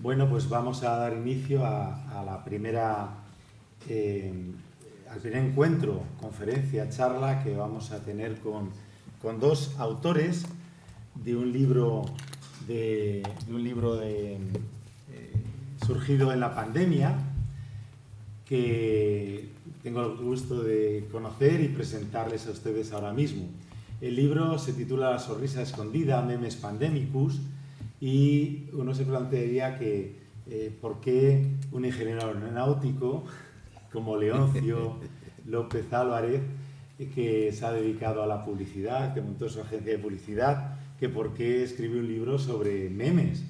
Bueno, pues vamos a dar inicio a la al primer encuentro, conferencia, charla que vamos a tener con dos autores de un libro surgido en la pandemia, que tengo el gusto de conocer y presentarles a ustedes ahora mismo. El libro se titula La sonrisa escondida, Memes Pandemicus, y uno se plantearía que por qué un ingeniero aeronáutico como Leoncio López Álvarez, que se ha dedicado a la publicidad, que montó su agencia de publicidad, que por qué escribe un libro sobre memes,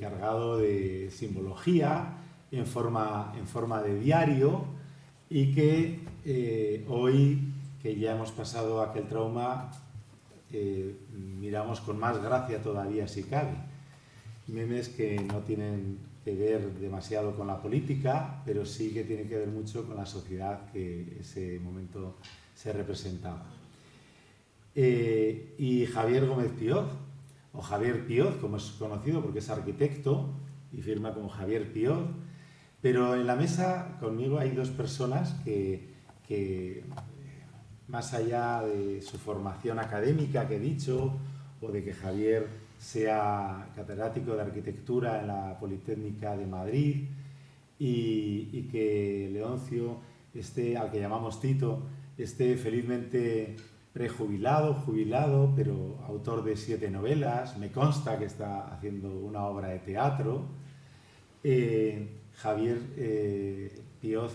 cargado de simbología, en forma de diario, y que hoy, que ya hemos pasado aquel trauma, miramos con más gracia todavía si cabe. Memes que no tienen que ver demasiado con la política, pero sí que tienen que ver mucho con la sociedad que en ese momento se representaba. Y Javier Gómez Pioz, o Javier Pioz, como es conocido porque es arquitecto y firma como Javier Pioz, pero en la mesa conmigo hay dos personas que más allá de su formación académica que he dicho, o de que Javier sea catedrático de arquitectura en la Politécnica de Madrid, y que Leoncio, al que llamamos Tito, esté felizmente prejubilado, jubilado, pero autor de 7 novelas, me consta que está haciendo una obra de teatro. Javier Pioz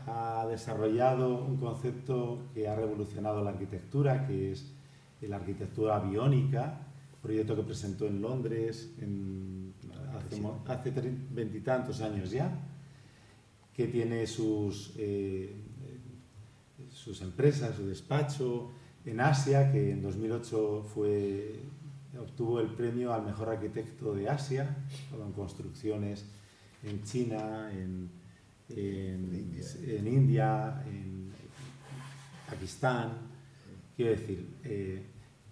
ha desarrollado un concepto que ha revolucionado la arquitectura, que es la arquitectura biónica, proyecto que presentó en Londres hace 20 y tantos años ya, que tiene sus empresas, su despacho en Asia, que en 2008 obtuvo el premio al mejor arquitecto de Asia, con construcciones en China, en India, en Pakistán. Quiero decir,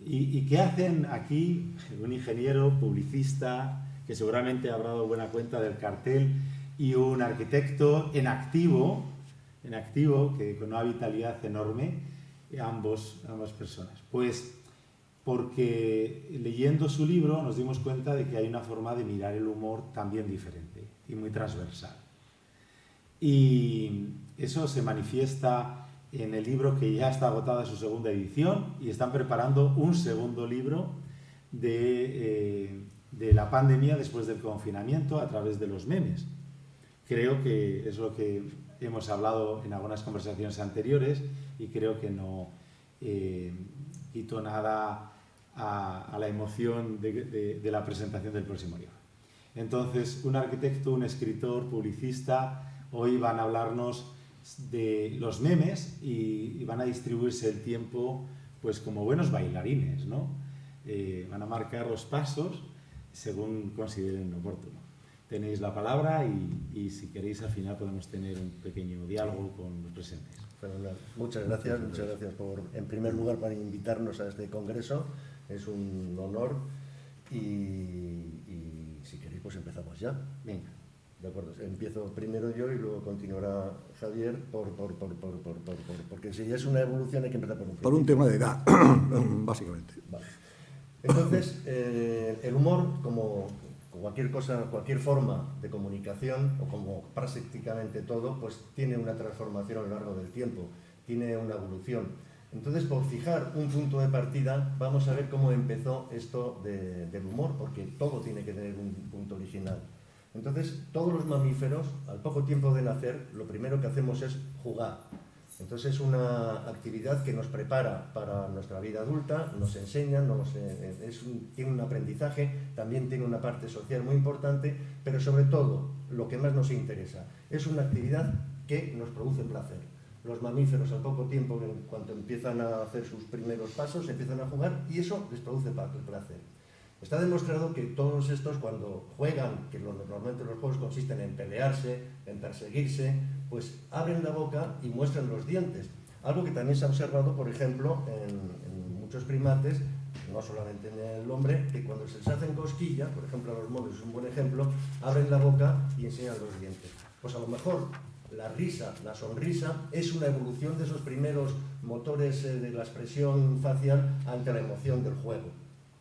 ¿y qué hacen aquí un ingeniero publicista que seguramente habrá dado buena cuenta del cartel y un arquitecto en activo que con una vitalidad enorme, ambas personas? Pues porque leyendo su libro nos dimos cuenta de que hay una forma de mirar el humor también diferente y muy transversal. Y eso se manifiesta en el libro, que ya está agotada su segunda edición, y están preparando un segundo libro de la pandemia después del confinamiento a través de los memes. Creo que es lo que hemos hablado en algunas conversaciones anteriores, y creo que no quito nada a la emoción de la presentación del próximo libro. Entonces, un arquitecto, un escritor, publicista, hoy van a hablarnos de los memes y van a distribuirse el tiempo pues como buenos bailarines, ¿no? Van a marcar los pasos según consideren oportuno. Tenéis la palabra y si queréis al final podemos tener un pequeño diálogo con los presentes. Fenomenal. Muchas gracias en primer lugar, para invitarnos a este congreso. Es un honor y si queréis pues empezamos ya. Venga. De acuerdo, empiezo primero yo y luego continuará Javier, porque si es una evolución hay que empezar por un tema de edad, básicamente. Vale. Entonces, el humor, como cualquier cosa, cualquier forma de comunicación, o como prácticamente todo, pues tiene una transformación a lo largo del tiempo, tiene una evolución. Entonces, por fijar un punto de partida, vamos a ver cómo empezó esto del humor, porque todo tiene que tener un punto original. Entonces, todos los mamíferos, al poco tiempo de nacer, lo primero que hacemos es jugar. Entonces, es una actividad que nos prepara para nuestra vida adulta, nos enseña, tiene un aprendizaje, también tiene una parte social muy importante, pero sobre todo, lo que más nos interesa, es una actividad que nos produce placer. Los mamíferos, al poco tiempo, en cuanto empiezan a hacer sus primeros pasos, empiezan a jugar y eso les produce placer. Está demostrado que todos estos, cuando juegan, que normalmente los juegos consisten en pelearse, en perseguirse, pues abren la boca y muestran los dientes. Algo que también se ha observado, por ejemplo, en muchos primates, no solamente en el hombre, que cuando se les hacen cosquillas, por ejemplo a los monos es un buen ejemplo, abren la boca y enseñan los dientes. Pues a lo mejor la risa, la sonrisa, es una evolución de esos primeros motores de la expresión facial ante la emoción del juego.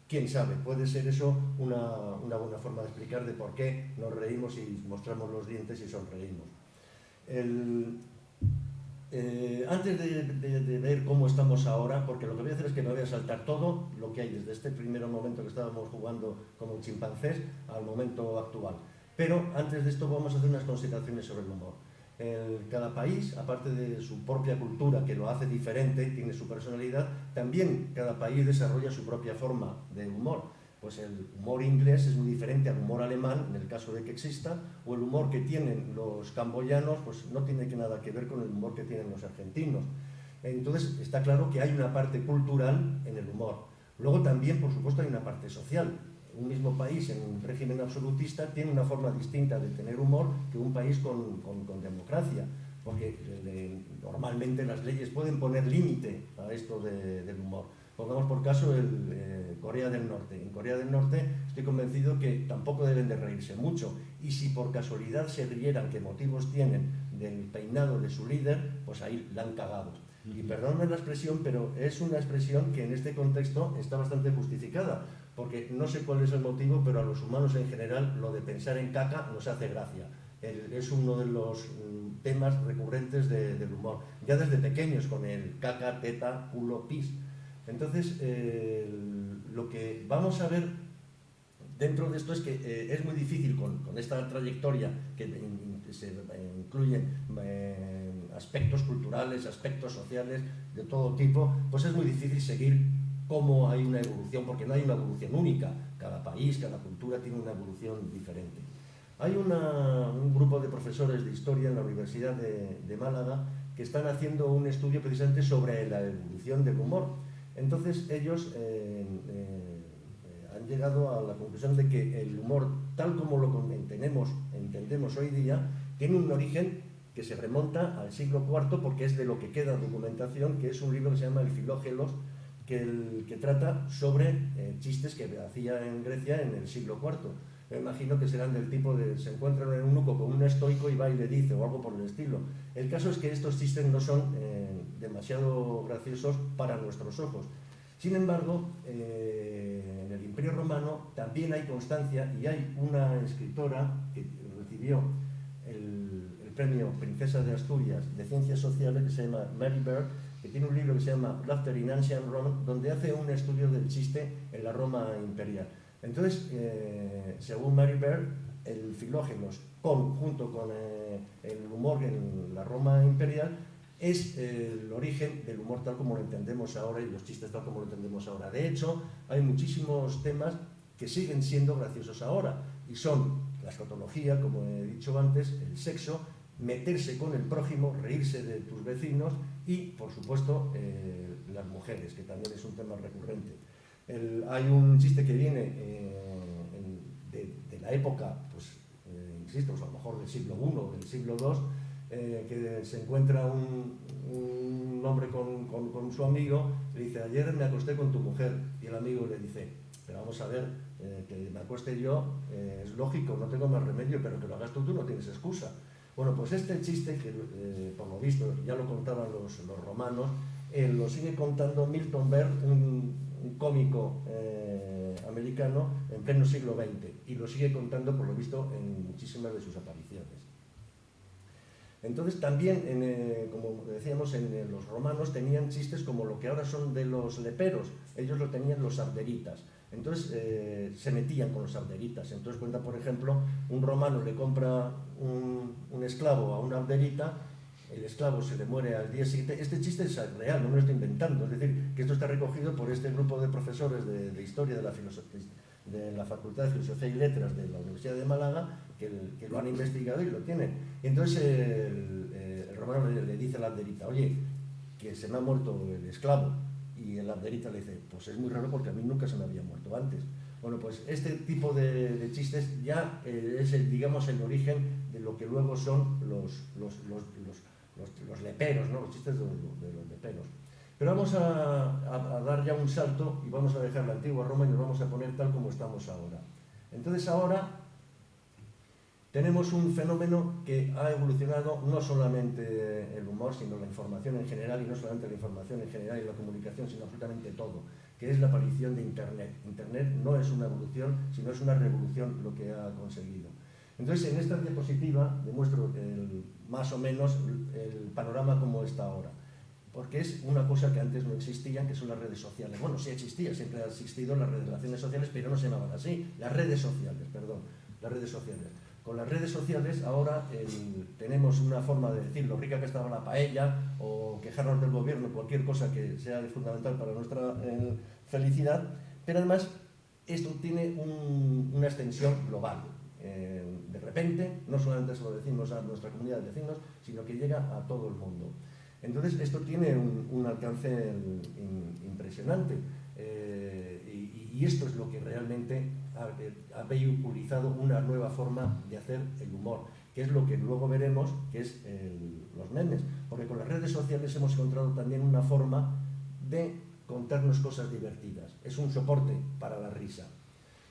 Quién sabe, puede ser eso una buena forma de explicar de por qué nos reímos y mostramos los dientes y sonreímos. Antes de ver cómo estamos ahora, porque lo que voy a hacer es que me voy a saltar todo lo que hay desde este primer momento que estábamos jugando como chimpancés al momento actual. Pero antes de esto vamos a hacer unas consideraciones sobre el humor. Cada país, aparte de su propia cultura, que lo hace diferente, tiene su personalidad, también cada país desarrolla su propia forma de humor. Pues el humor inglés es muy diferente al humor alemán, en el caso de que exista, o el humor que tienen los camboyanos, pues no tiene nada que ver con el humor que tienen los argentinos. Entonces está claro que hay una parte cultural en el humor. Luego también, por supuesto, hay una parte social. Un mismo país en un régimen absolutista tiene una forma distinta de tener humor que un país con democracia, porque normalmente las leyes pueden poner límite a esto del humor. Pongamos por caso Corea del Norte. En Corea del Norte estoy convencido que tampoco deben de reírse mucho, y si por casualidad se rieran, ¿qué motivos tienen del peinado de su líder? Pues ahí la han cagado. Y perdónenme la expresión, pero es una expresión que en este contexto está bastante justificada, porque no sé cuál es el motivo, pero a los humanos en general lo de pensar en caca nos hace gracia. Es uno de los temas recurrentes del humor, ya desde pequeños, con el caca, teta, culo, pis. Entonces, lo que vamos a ver dentro de esto es que es muy difícil con esta trayectoria que se incluyen aspectos culturales, aspectos sociales de todo tipo, pues es muy difícil seguir cómo hay una evolución, porque no hay una evolución única. Cada país, cada cultura tiene una evolución diferente. Hay un grupo de profesores de historia en la Universidad de Málaga que están haciendo un estudio precisamente sobre la evolución del humor. Entonces ellos han llegado a la conclusión de que el humor, tal como lo entendemos hoy día, tiene un origen que se remonta al siglo IV, porque es de lo que queda documentación, que es un libro que se llama El Filógelos, que trata sobre chistes que hacía en Grecia en el siglo IV. Me imagino que serán del tipo de se encuentra un eunuco con un estoico y va y le dice, o algo por el estilo. El caso es que estos chistes no son demasiado graciosos para nuestros ojos. Sin embargo, en el Imperio Romano también hay constancia, y hay una escritora que recibió el premio Princesa de Asturias de Ciencias Sociales, que se llama Mary Beard, que tiene un libro que se llama Laughter in Ancient Rome, donde hace un estudio del chiste en la Roma imperial. Entonces, según Mary Beard, el Filógenos, junto con el humor en la Roma imperial, es el origen del humor tal como lo entendemos ahora y los chistes tal como lo entendemos ahora. De hecho, hay muchísimos temas que siguen siendo graciosos ahora, y son la escatología, como he dicho antes, el sexo, meterse con el prójimo, reírse de tus vecinos y, por supuesto, las mujeres, que también es un tema recurrente. Hay un chiste que viene de la época, pues, insisto, pues a lo mejor del siglo I o del siglo II, que se encuentra un hombre con su amigo, le dice, ayer me acosté con tu mujer, y el amigo le dice, pero vamos a ver, que me acueste yo, es lógico, no tengo más remedio, pero que lo hagas tú no tienes excusa. Bueno, pues este chiste, que por lo visto ya lo contaban los romanos, lo sigue contando Milton Berle, un cómico americano en pleno siglo XX, y lo sigue contando, por lo visto, en muchísimas de sus apariciones. Entonces también, como decíamos, los romanos tenían chistes como lo que ahora son de los leperos, ellos lo tenían los abderitas. Entonces se metían con los abderitas. Entonces cuenta, por ejemplo, un romano le compra un esclavo a una abderita, el esclavo se le muere al día siguiente. Este chiste es real, no me lo estoy inventando, es decir, que esto está recogido por este grupo de profesores de historia de la Facultad de Filosofía y Letras de la Universidad de Málaga, que lo han investigado y lo tienen. Y entonces el romano le dice a la abderita, oye, que se me ha muerto el esclavo. Y el abderita le dice, pues es muy raro porque a mí nunca se me había muerto antes. Bueno, pues este tipo de chistes ya es, digamos, el origen de lo que luego son los leperos, ¿no? Los chistes de los leperos. Pero vamos a dar ya un salto y vamos a dejar la antigua Roma y nos vamos a poner tal como estamos ahora. Entonces ahora tenemos un fenómeno que ha evolucionado no solamente el humor, sino la información en general, y no solamente la información en general y la comunicación, sino absolutamente todo, que es la aparición de Internet. Internet no es una evolución, sino es una revolución lo que ha conseguido. Entonces, en esta diapositiva demuestro más o menos el panorama como está ahora, porque es una cosa que antes no existía, que son las redes sociales. Bueno, sí existía, siempre han existido las relaciones sociales, pero no se llamaban así, las redes sociales. Con las redes sociales ahora tenemos una forma de decir lo rica que estaba la paella, o quejarnos del gobierno, cualquier cosa que sea fundamental para nuestra felicidad, pero además esto tiene una extensión global. De repente, no solamente se lo decimos a nuestra comunidad de vecinos, sino que llega a todo el mundo. Entonces esto tiene un alcance impresionante, y esto es lo que realmente ha vehiculizado una nueva forma de hacer el humor, que es lo que luego veremos, que es los memes, porque con las redes sociales hemos encontrado también una forma de contarnos cosas divertidas, es un soporte para la risa.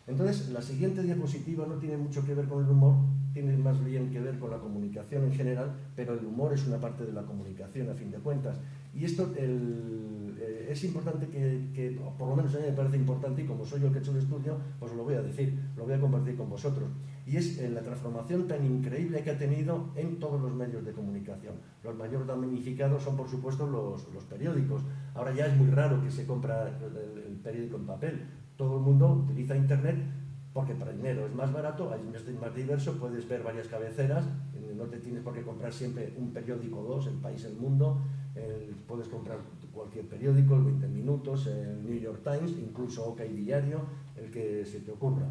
Entonces, la siguiente diapositiva no tiene mucho que ver con el humor, tiene más bien que ver con la comunicación en general, pero el humor es una parte de la comunicación a fin de cuentas. Y esto es importante que, por lo menos a mí me parece importante, y como soy yo el que he hecho el estudio, pues lo voy a decir, lo voy a compartir con vosotros. Y es la transformación tan increíble que ha tenido en todos los medios de comunicación. Los mayores damnificados son, por supuesto, los periódicos. Ahora ya es muy raro que se compra el periódico en papel. Todo el mundo utiliza Internet porque para dinero es más barato, es más diverso, puedes ver varias cabeceras, no te tienes por qué comprar siempre un periódico o dos, El País, El Mundo, puedes comprar cualquier periódico, el 20 Minutos, el New York Times, incluso OK Diario, el que se te ocurra.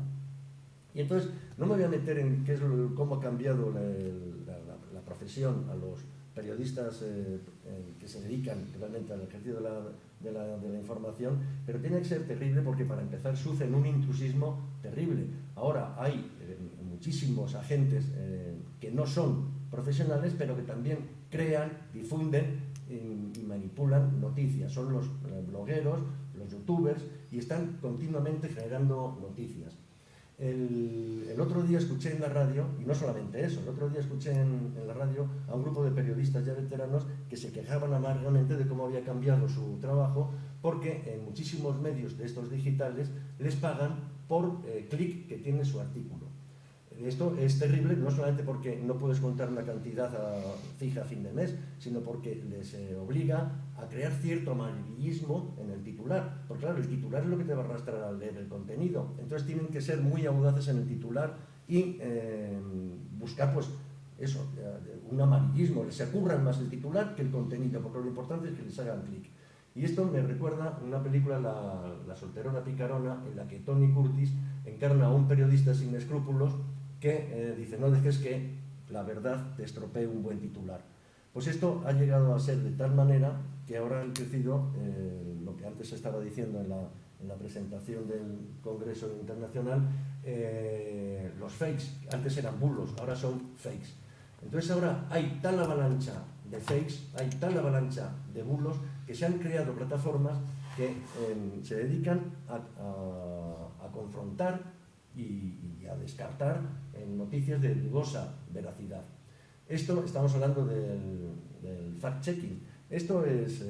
Y entonces no me voy a meter en cómo ha cambiado la profesión a los periodistas que se dedican realmente al ejercicio de la información, pero tiene que ser terrible porque, para empezar, sufren un intrusismo terrible. Ahora hay muchísimos agentes que no son profesionales, pero que también crean, difunden y manipulan noticias. Son los blogueros, los youtubers, y están continuamente generando noticias. El otro día escuché en la radio, y no solamente eso, el otro día escuché en la radio a un grupo de periodistas ya veteranos que se quejaban amargamente de cómo había cambiado su trabajo, porque en muchísimos medios de estos digitales les pagan por clic que tiene su artículo. Esto es terrible, no solamente porque no puedes contar una cantidad fija a fin de mes, sino porque les obliga a crear cierto amarillismo en el titular. Porque claro, el titular es lo que te va a arrastrar al leer el contenido. Entonces tienen que ser muy audaces en el titular y buscar, pues, eso, un amarillismo. Se curran más el titular que el contenido, porque lo importante es que les hagan clic. Y esto me recuerda una película, La solterona picarona, en la que Tony Curtis encarna a un periodista sin escrúpulos que dice: no dejes que la verdad te estropee un buen titular. Pues esto ha llegado a ser de tal manera que ahora han crecido, lo que antes estaba diciendo en la presentación del Congreso Internacional, los fakes. Antes eran bulos, ahora son fakes. Entonces ahora hay tal avalancha de fakes, hay tal avalancha de bulos, que se han creado plataformas que se dedican a confrontar y a descartar noticias de dudosa veracidad. Esto, estamos hablando del fact-checking. Esto es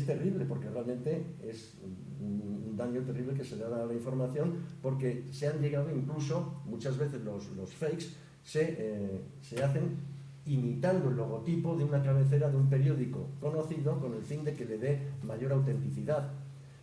terrible, porque realmente es un daño terrible que se le da a la información, porque se han llegado incluso, muchas veces los fakes se hacen imitando el logotipo de una cabecera de un periódico conocido, con el fin de que le dé mayor autenticidad.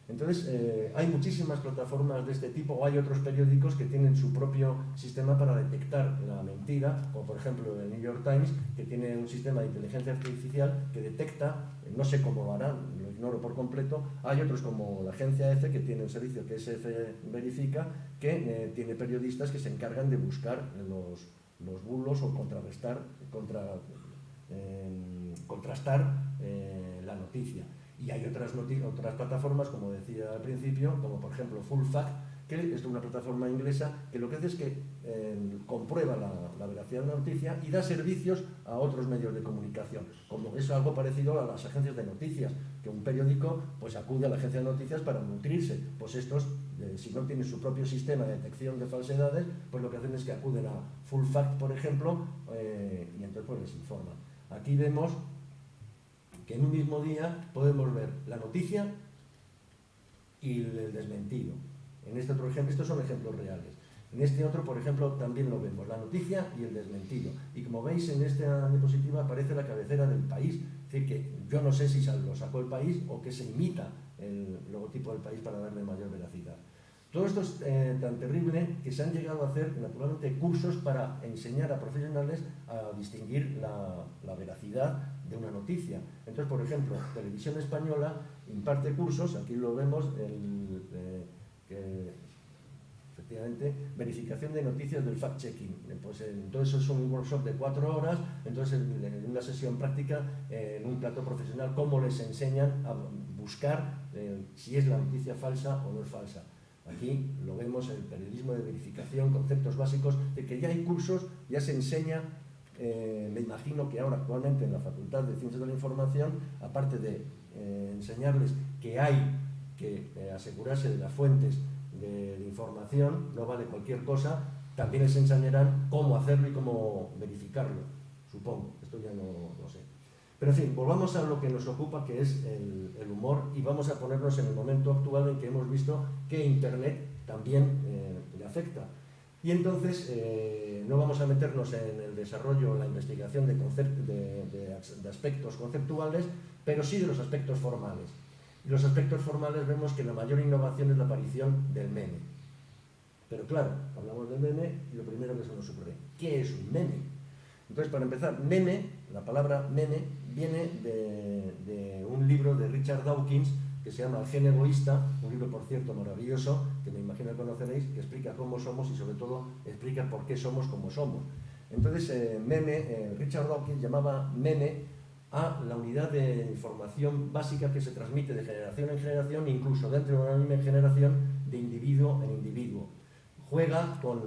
Entonces, hay muchísimas plataformas de este tipo, o hay otros periódicos que tienen su propio sistema para detectar la mentira, como por ejemplo el New York Times, que tiene un sistema de inteligencia artificial que detecta, no sé cómo lo harán, lo ignoro por completo. Hay otros, como la agencia EFE, que tiene un servicio que es EFE Verifica, que tiene periodistas que se encargan de buscar los bulos o contrastar la noticia. Y hay otras plataformas, como decía al principio, como por ejemplo Full Fact, que es una plataforma inglesa que lo que hace es que comprueba la veracidad de una noticia y da servicios a otros medios de comunicación. Como es algo parecido a las agencias de noticias, que un periódico pues acude a la agencia de noticias para nutrirse. Pues estos, si no tienen su propio sistema de detección de falsedades, pues lo que hacen es que acuden a Full Fact, por ejemplo, y entonces pues les informan. Aquí vemos que en un mismo día podemos ver la noticia y el desmentido. En este otro ejemplo, estos son ejemplos reales. En este otro, por ejemplo, también lo vemos, la noticia y el desmentido. Y como veis en esta diapositiva aparece la cabecera del país, es decir, que yo no sé si lo sacó el país o que se imita el logotipo del país para darle mayor veracidad. Todo esto es tan terrible que se han llegado a hacer, naturalmente, cursos para enseñar a profesionales a distinguir la veracidad de una noticia. Entonces, por ejemplo, Televisión Española imparte cursos, aquí lo vemos, efectivamente, verificación de noticias del fact-checking. Pues, entonces es un workshop de 4 horas, entonces en una sesión práctica, en un plato profesional, cómo les enseñan a buscar si es la noticia falsa o no es falsa. Aquí lo vemos, el periodismo de verificación, conceptos básicos, de que ya hay cursos, ya se enseña. Me imagino que ahora actualmente en la Facultad de Ciencias de la Información, aparte de enseñarles que hay que asegurarse de las fuentes de información, no vale cualquier cosa, también les enseñarán cómo hacerlo y cómo verificarlo, supongo, esto ya no sé. Pero en fin, volvamos a lo que nos ocupa, que es el humor, y vamos a ponernos en el momento actual en que hemos visto que Internet también le afecta. Y entonces no vamos a meternos en el desarrollo, en la investigación de aspectos conceptuales, pero sí de los aspectos formales. Y los aspectos formales vemos que la mayor innovación es la aparición del meme. Pero claro, hablamos del meme y lo primero que se nos ocurre, ¿qué es un meme? Entonces, para empezar, meme, la palabra meme, viene de un libro de Richard Dawkins que se llama El gen egoísta, un libro, por cierto, maravilloso, que me imagino que conoceréis, que explica cómo somos y sobre todo explica por qué somos como somos. Entonces, Richard Dawkins llamaba meme a la unidad de información básica que se transmite de generación en generación, incluso dentro de una misma generación, de individuo en individuo. Juega con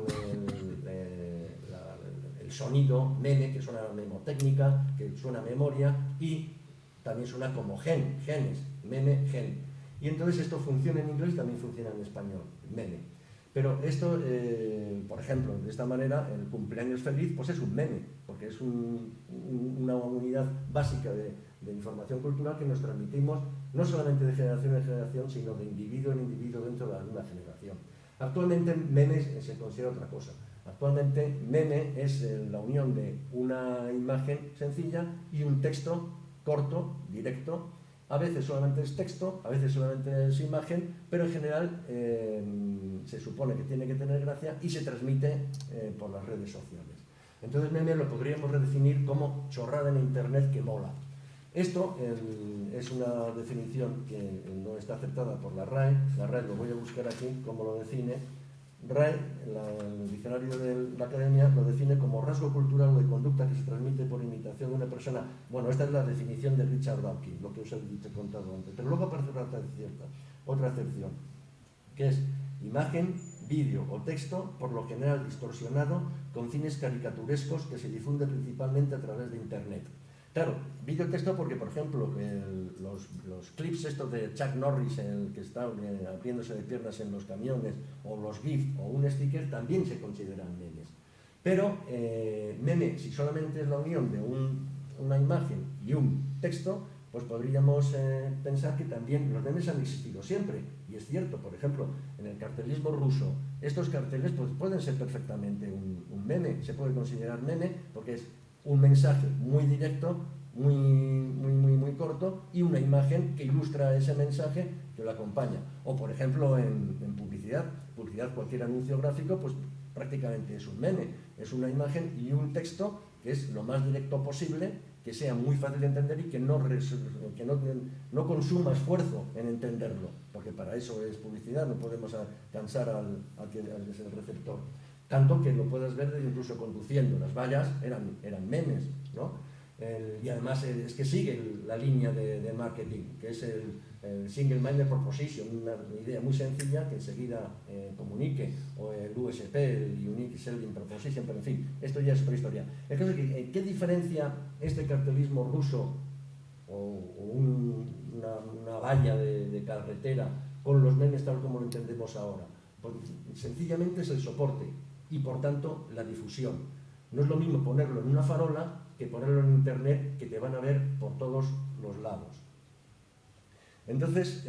el sonido meme, que suena a memotécnica, que suena a memoria, y también suena como genes, meme, gen. Y entonces esto funciona en inglés y también funciona en español, meme. Pero esto, por ejemplo, de esta manera, el cumpleaños feliz, pues es un meme, porque es una unidad básica de información cultural que nos transmitimos no solamente de generación en generación, sino de individuo en individuo dentro de alguna generación. Actualmente meme se considera otra cosa. Actualmente meme es la unión de una imagen sencilla y un texto corto, directo. A veces solamente es texto, a veces solamente es imagen, pero en general se supone que tiene que tener gracia y se transmite por las redes sociales. Entonces meme lo podríamos redefinir como chorrada en internet que mola. Esto es una definición que no está aceptada por la RAE. La RAE, lo voy a buscar aquí, como lo define. RAE, el diccionario de la Academia, lo define como rasgo cultural o de conducta que se transmite por imitación de una persona. Bueno, esta es la definición de Richard Dawkins, lo que os he contado antes. Pero luego aparece otra acepción, que es imagen, vídeo o texto, por lo general distorsionado, con fines caricaturescos que se difunde principalmente a través de Internet. Claro, vídeo texto porque, por ejemplo, los clips estos de Chuck Norris, el que está abriéndose de piernas en los camiones, o los GIF o un sticker, también se consideran memes. Pero meme, si solamente es la unión de una imagen y un texto, pues podríamos pensar que también los memes han existido siempre. Y es cierto, por ejemplo, en el cartelismo ruso, estos carteles pues, pueden ser perfectamente un meme, se puede considerar meme porque es un mensaje muy directo, muy corto, y una imagen que ilustra ese mensaje que lo acompaña. O, por ejemplo, en publicidad, cualquier anuncio gráfico, pues prácticamente es un meme, es una imagen y un texto que es lo más directo posible, que sea muy fácil de entender y que no consuma esfuerzo en entenderlo, porque para eso es publicidad, no podemos cansar al que es el receptor. Tanto que lo puedes ver incluso conduciendo. Las vallas eran memes, ¿no? Y además es que sigue la línea de marketing, que es el Single Minded Proposition, una idea muy sencilla que enseguida comunique, o el USP, el Unique Selling Proposition, pero en fin, esto ya es prehistoria. El caso es que, ¿qué diferencia este cartelismo ruso o una valla de carretera con los memes tal como lo entendemos ahora? Pues sencillamente es el soporte y por tanto la difusión. No es lo mismo ponerlo en una farola que ponerlo en internet, que te van a ver por todos los lados. Entonces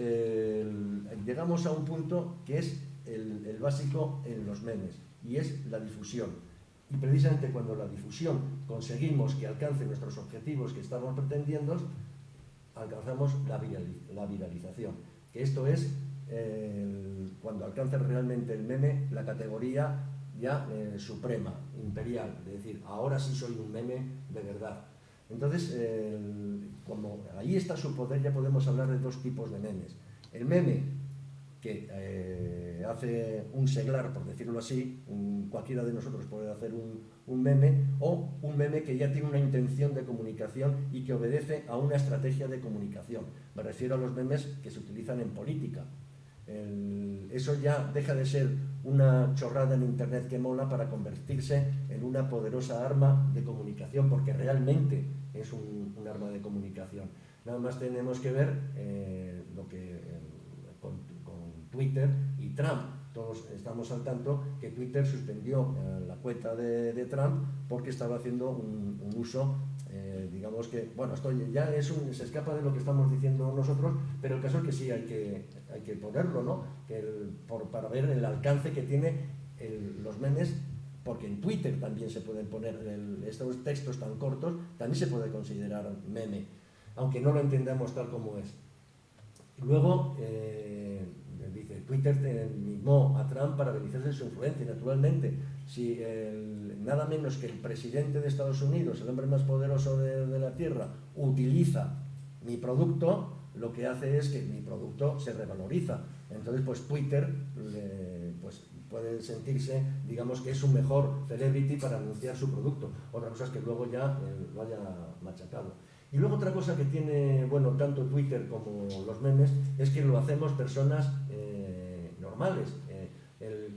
llegamos a un punto que es el básico en los memes, y es la difusión. Y precisamente cuando la difusión conseguimos que alcance nuestros objetivos que estamos pretendiendo, alcanzamos la viralización, que esto es cuando alcanza realmente el meme la categoría ya suprema, imperial, de decir, ahora sí soy un meme de verdad. Entonces, como ahí está su poder, ya podemos hablar de dos tipos de memes. El meme que hace un seglar, por decirlo así, cualquiera de nosotros puede hacer un meme, o un meme que ya tiene una intención de comunicación y que obedece a una estrategia de comunicación. Me refiero a los memes que se utilizan en política. Eso ya deja de ser una chorrada en internet que mola para convertirse en una poderosa arma de comunicación, porque realmente es un arma de comunicación. Nada más tenemos que ver lo que con Twitter y Trump. Todos estamos al tanto que Twitter suspendió la cuenta de Trump porque estaba haciendo un uso, digamos que, bueno, esto ya se escapa de lo que estamos diciendo nosotros, pero el caso es que sí hay que ponerlo, ¿no? Para ver el alcance que tiene los memes, porque en Twitter también se pueden poner estos textos tan cortos, también se puede considerar meme, aunque no lo entendamos tal como es. Luego, dice, Twitter mimó a Trump para beneficiarse de su influencia, y naturalmente, si nada menos que el presidente de Estados Unidos, el hombre más poderoso de la Tierra, utiliza mi producto, lo que hace es que mi producto se revaloriza. Entonces, pues Twitter pues, puede sentirse, digamos, que es un mejor celebrity para anunciar su producto. Otra cosa es que luego ya lo haya machacado. Y luego otra cosa que tiene, bueno, tanto Twitter como los memes, es que lo hacemos personas normales.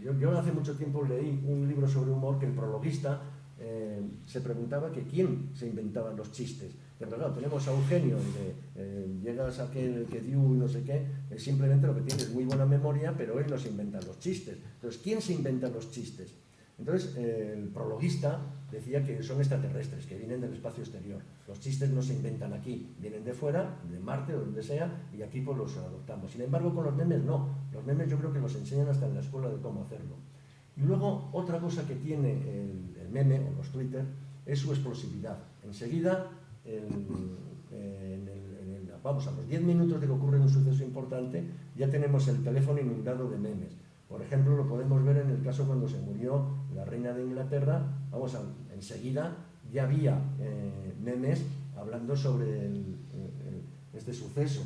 Yo hace mucho tiempo leí un libro sobre humor que el prologuista se preguntaba que quién se inventaba los chistes. Pero claro, tenemos a Eugenio, llegas a aquel que dio y no sé qué, simplemente lo que tiene es muy buena memoria, pero él no se inventa los chistes. Entonces, ¿quién se inventa los chistes? Entonces, el prologuista decía que son extraterrestres, que vienen del espacio exterior. Los chistes no se inventan aquí, vienen de fuera, de Marte o donde sea, y aquí pues los adoptamos. Sin embargo, con los memes no. Los memes yo creo que los enseñan hasta en la escuela de cómo hacerlo. Y luego, otra cosa que tiene el meme o los Twitter es su explosividad. Enseguida, vamos, a los 10 minutos de que ocurre un suceso importante, ya tenemos el teléfono inundado de memes. Por ejemplo, lo podemos ver en el caso cuando se murió la reina de Inglaterra. Enseguida ya había memes hablando sobre este suceso.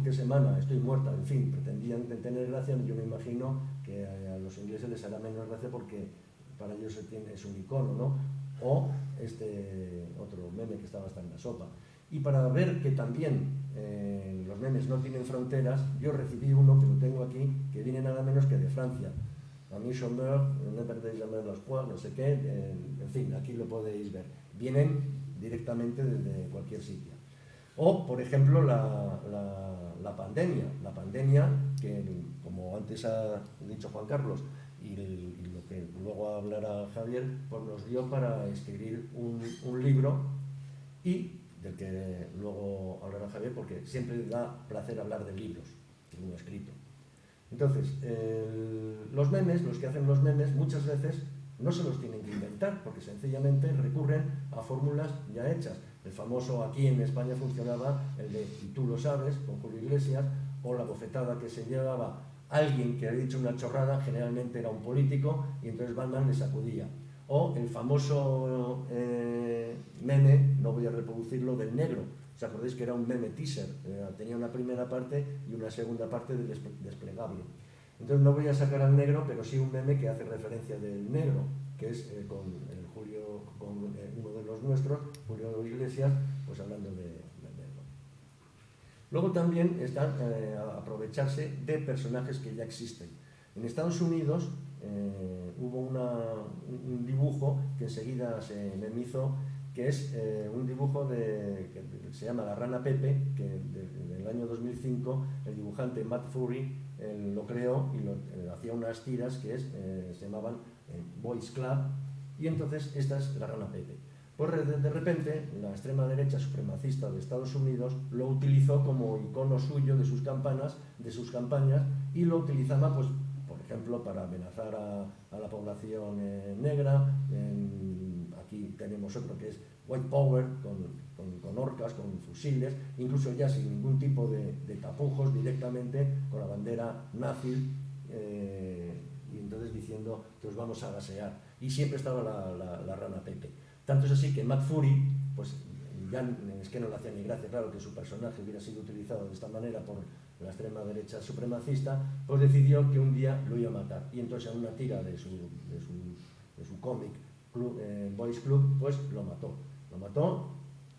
Qué semana, estoy muerta, en fin, pretendían tener gracia. Yo me imagino que a los ingleses les hará menos gracia porque para ellos es un icono, ¿no? O este otro meme que estaba hasta en la sopa. Y para ver que también los memes no tienen fronteras, yo recibí uno, que lo tengo aquí, que viene nada menos que de Francia. A mí, Chambord, no perdéis llamar las cuas, no sé qué, en fin, aquí lo podéis ver. Vienen directamente desde cualquier sitio. O, por ejemplo, la pandemia. La pandemia, que como antes ha dicho Juan Carlos, y lo que luego hablará Javier, pues nos dio para escribir un libro, y del que luego hablará Javier, porque siempre da placer hablar de libros, que uno ha escrito. Entonces, los memes, los que hacen los memes, muchas veces no se los tienen que inventar, porque sencillamente recurren a fórmulas ya hechas. El famoso, aquí en España funcionaba el de "y tú lo sabes", con Julio Iglesias, o la bofetada que se llevaba alguien que había dicho una chorrada, generalmente era un político, y entonces Batman le sacudía. O el famoso meme, no voy a reproducirlo, del negro. ¿Os acordáis que era un meme teaser? Tenía una primera parte y una segunda parte desplegable. Entonces no voy a sacar al negro, pero sí un meme que hace referencia del negro, que es con uno de los nuestros, Julio Iglesias, pues hablando del negro. Luego también están aprovecharse de personajes que ya existen. En Estados Unidos hubo un dibujo que enseguida se memizó, que es un dibujo que se llama La Rana Pepe, que en el año 2005 el dibujante Matt Fury lo creó y hacía unas tiras que se llamaban Boys Club, y entonces esta es La Rana Pepe. Pues de repente la extrema derecha supremacista de Estados Unidos lo utilizó como icono suyo de sus campañas, y lo utilizaba, pues, por ejemplo, para amenazar a la población negra. Aquí tenemos otro que es White Power, con orcas, con fusiles, incluso ya sin ningún tipo de tapujos, directamente con la bandera nazi, y entonces diciendo que os vamos a gasear. Y siempre estaba la Rana Pepe. Tanto es así que Matt Fury, pues ya es que no le hacía ni gracia, claro, que su personaje hubiera sido utilizado de esta manera por la extrema derecha supremacista, pues decidió que un día lo iba a matar. Y entonces en una tira de su cómic Boys Club, pues lo mató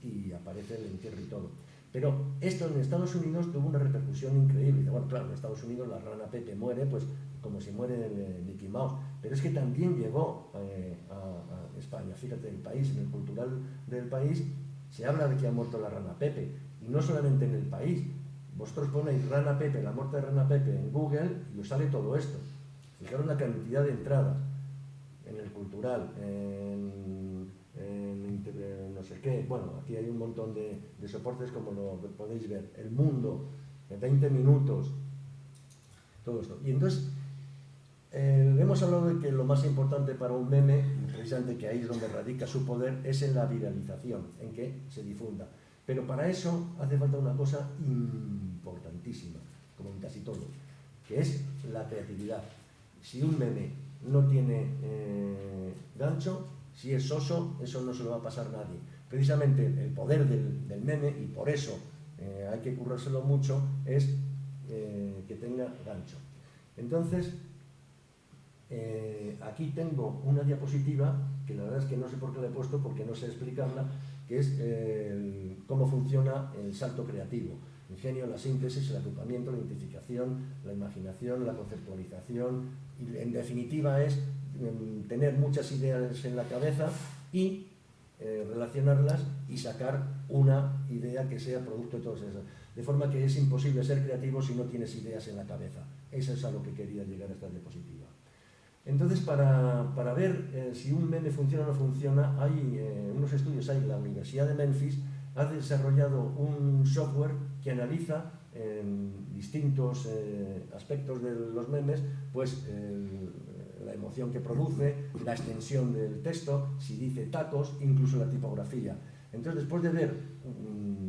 y aparece el entierro y todo. Pero esto en Estados Unidos tuvo una repercusión increíble. Bueno, claro, en Estados Unidos la Rana Pepe muere, pues como si muere Mickey Mouse, pero es que también llegó a España. Fíjate, el país, en el cultural del país, se habla de que ha muerto la Rana Pepe, y no solamente en el país. Vosotros ponéis Rana Pepe, la muerte de Rana Pepe en Google y os sale todo esto. Fijaros la cantidad de entradas en el cultural, en no sé qué. Bueno, aquí hay un montón de soportes, como lo podéis ver. El Mundo, 20 minutos, todo esto. Y entonces hemos hablado de que lo más importante para un meme, precisamente que ahí es donde radica su poder, es en la viralización, en que se difunda. Pero para eso hace falta una cosa importantísima, como en casi todo, que es la creatividad. Si un meme no tiene gancho, si es soso, eso no se lo va a pasar a nadie. Precisamente el poder del meme, y por eso hay que currárselo mucho, es que tenga gancho. Entonces, aquí tengo una diapositiva, que la verdad es que no sé por qué la he puesto, porque no sé explicarla, que es cómo funciona el salto creativo. El ingenio, la síntesis, el agrupamiento, la identificación, la imaginación, la conceptualización, y en definitiva es tener muchas ideas en la cabeza y relacionarlas y sacar una idea que sea producto de todas esas. De forma que es imposible ser creativo si no tienes ideas en la cabeza. Eso es a lo que quería llegar a esta diapositiva. Entonces, para ver si un meme funciona o no funciona, hay unos estudios, la Universidad de Memphis ha desarrollado un software que analiza distintos aspectos de los memes, pues la emoción que produce, la extensión del texto, si dice tacos, incluso la tipografía. Entonces, después de ver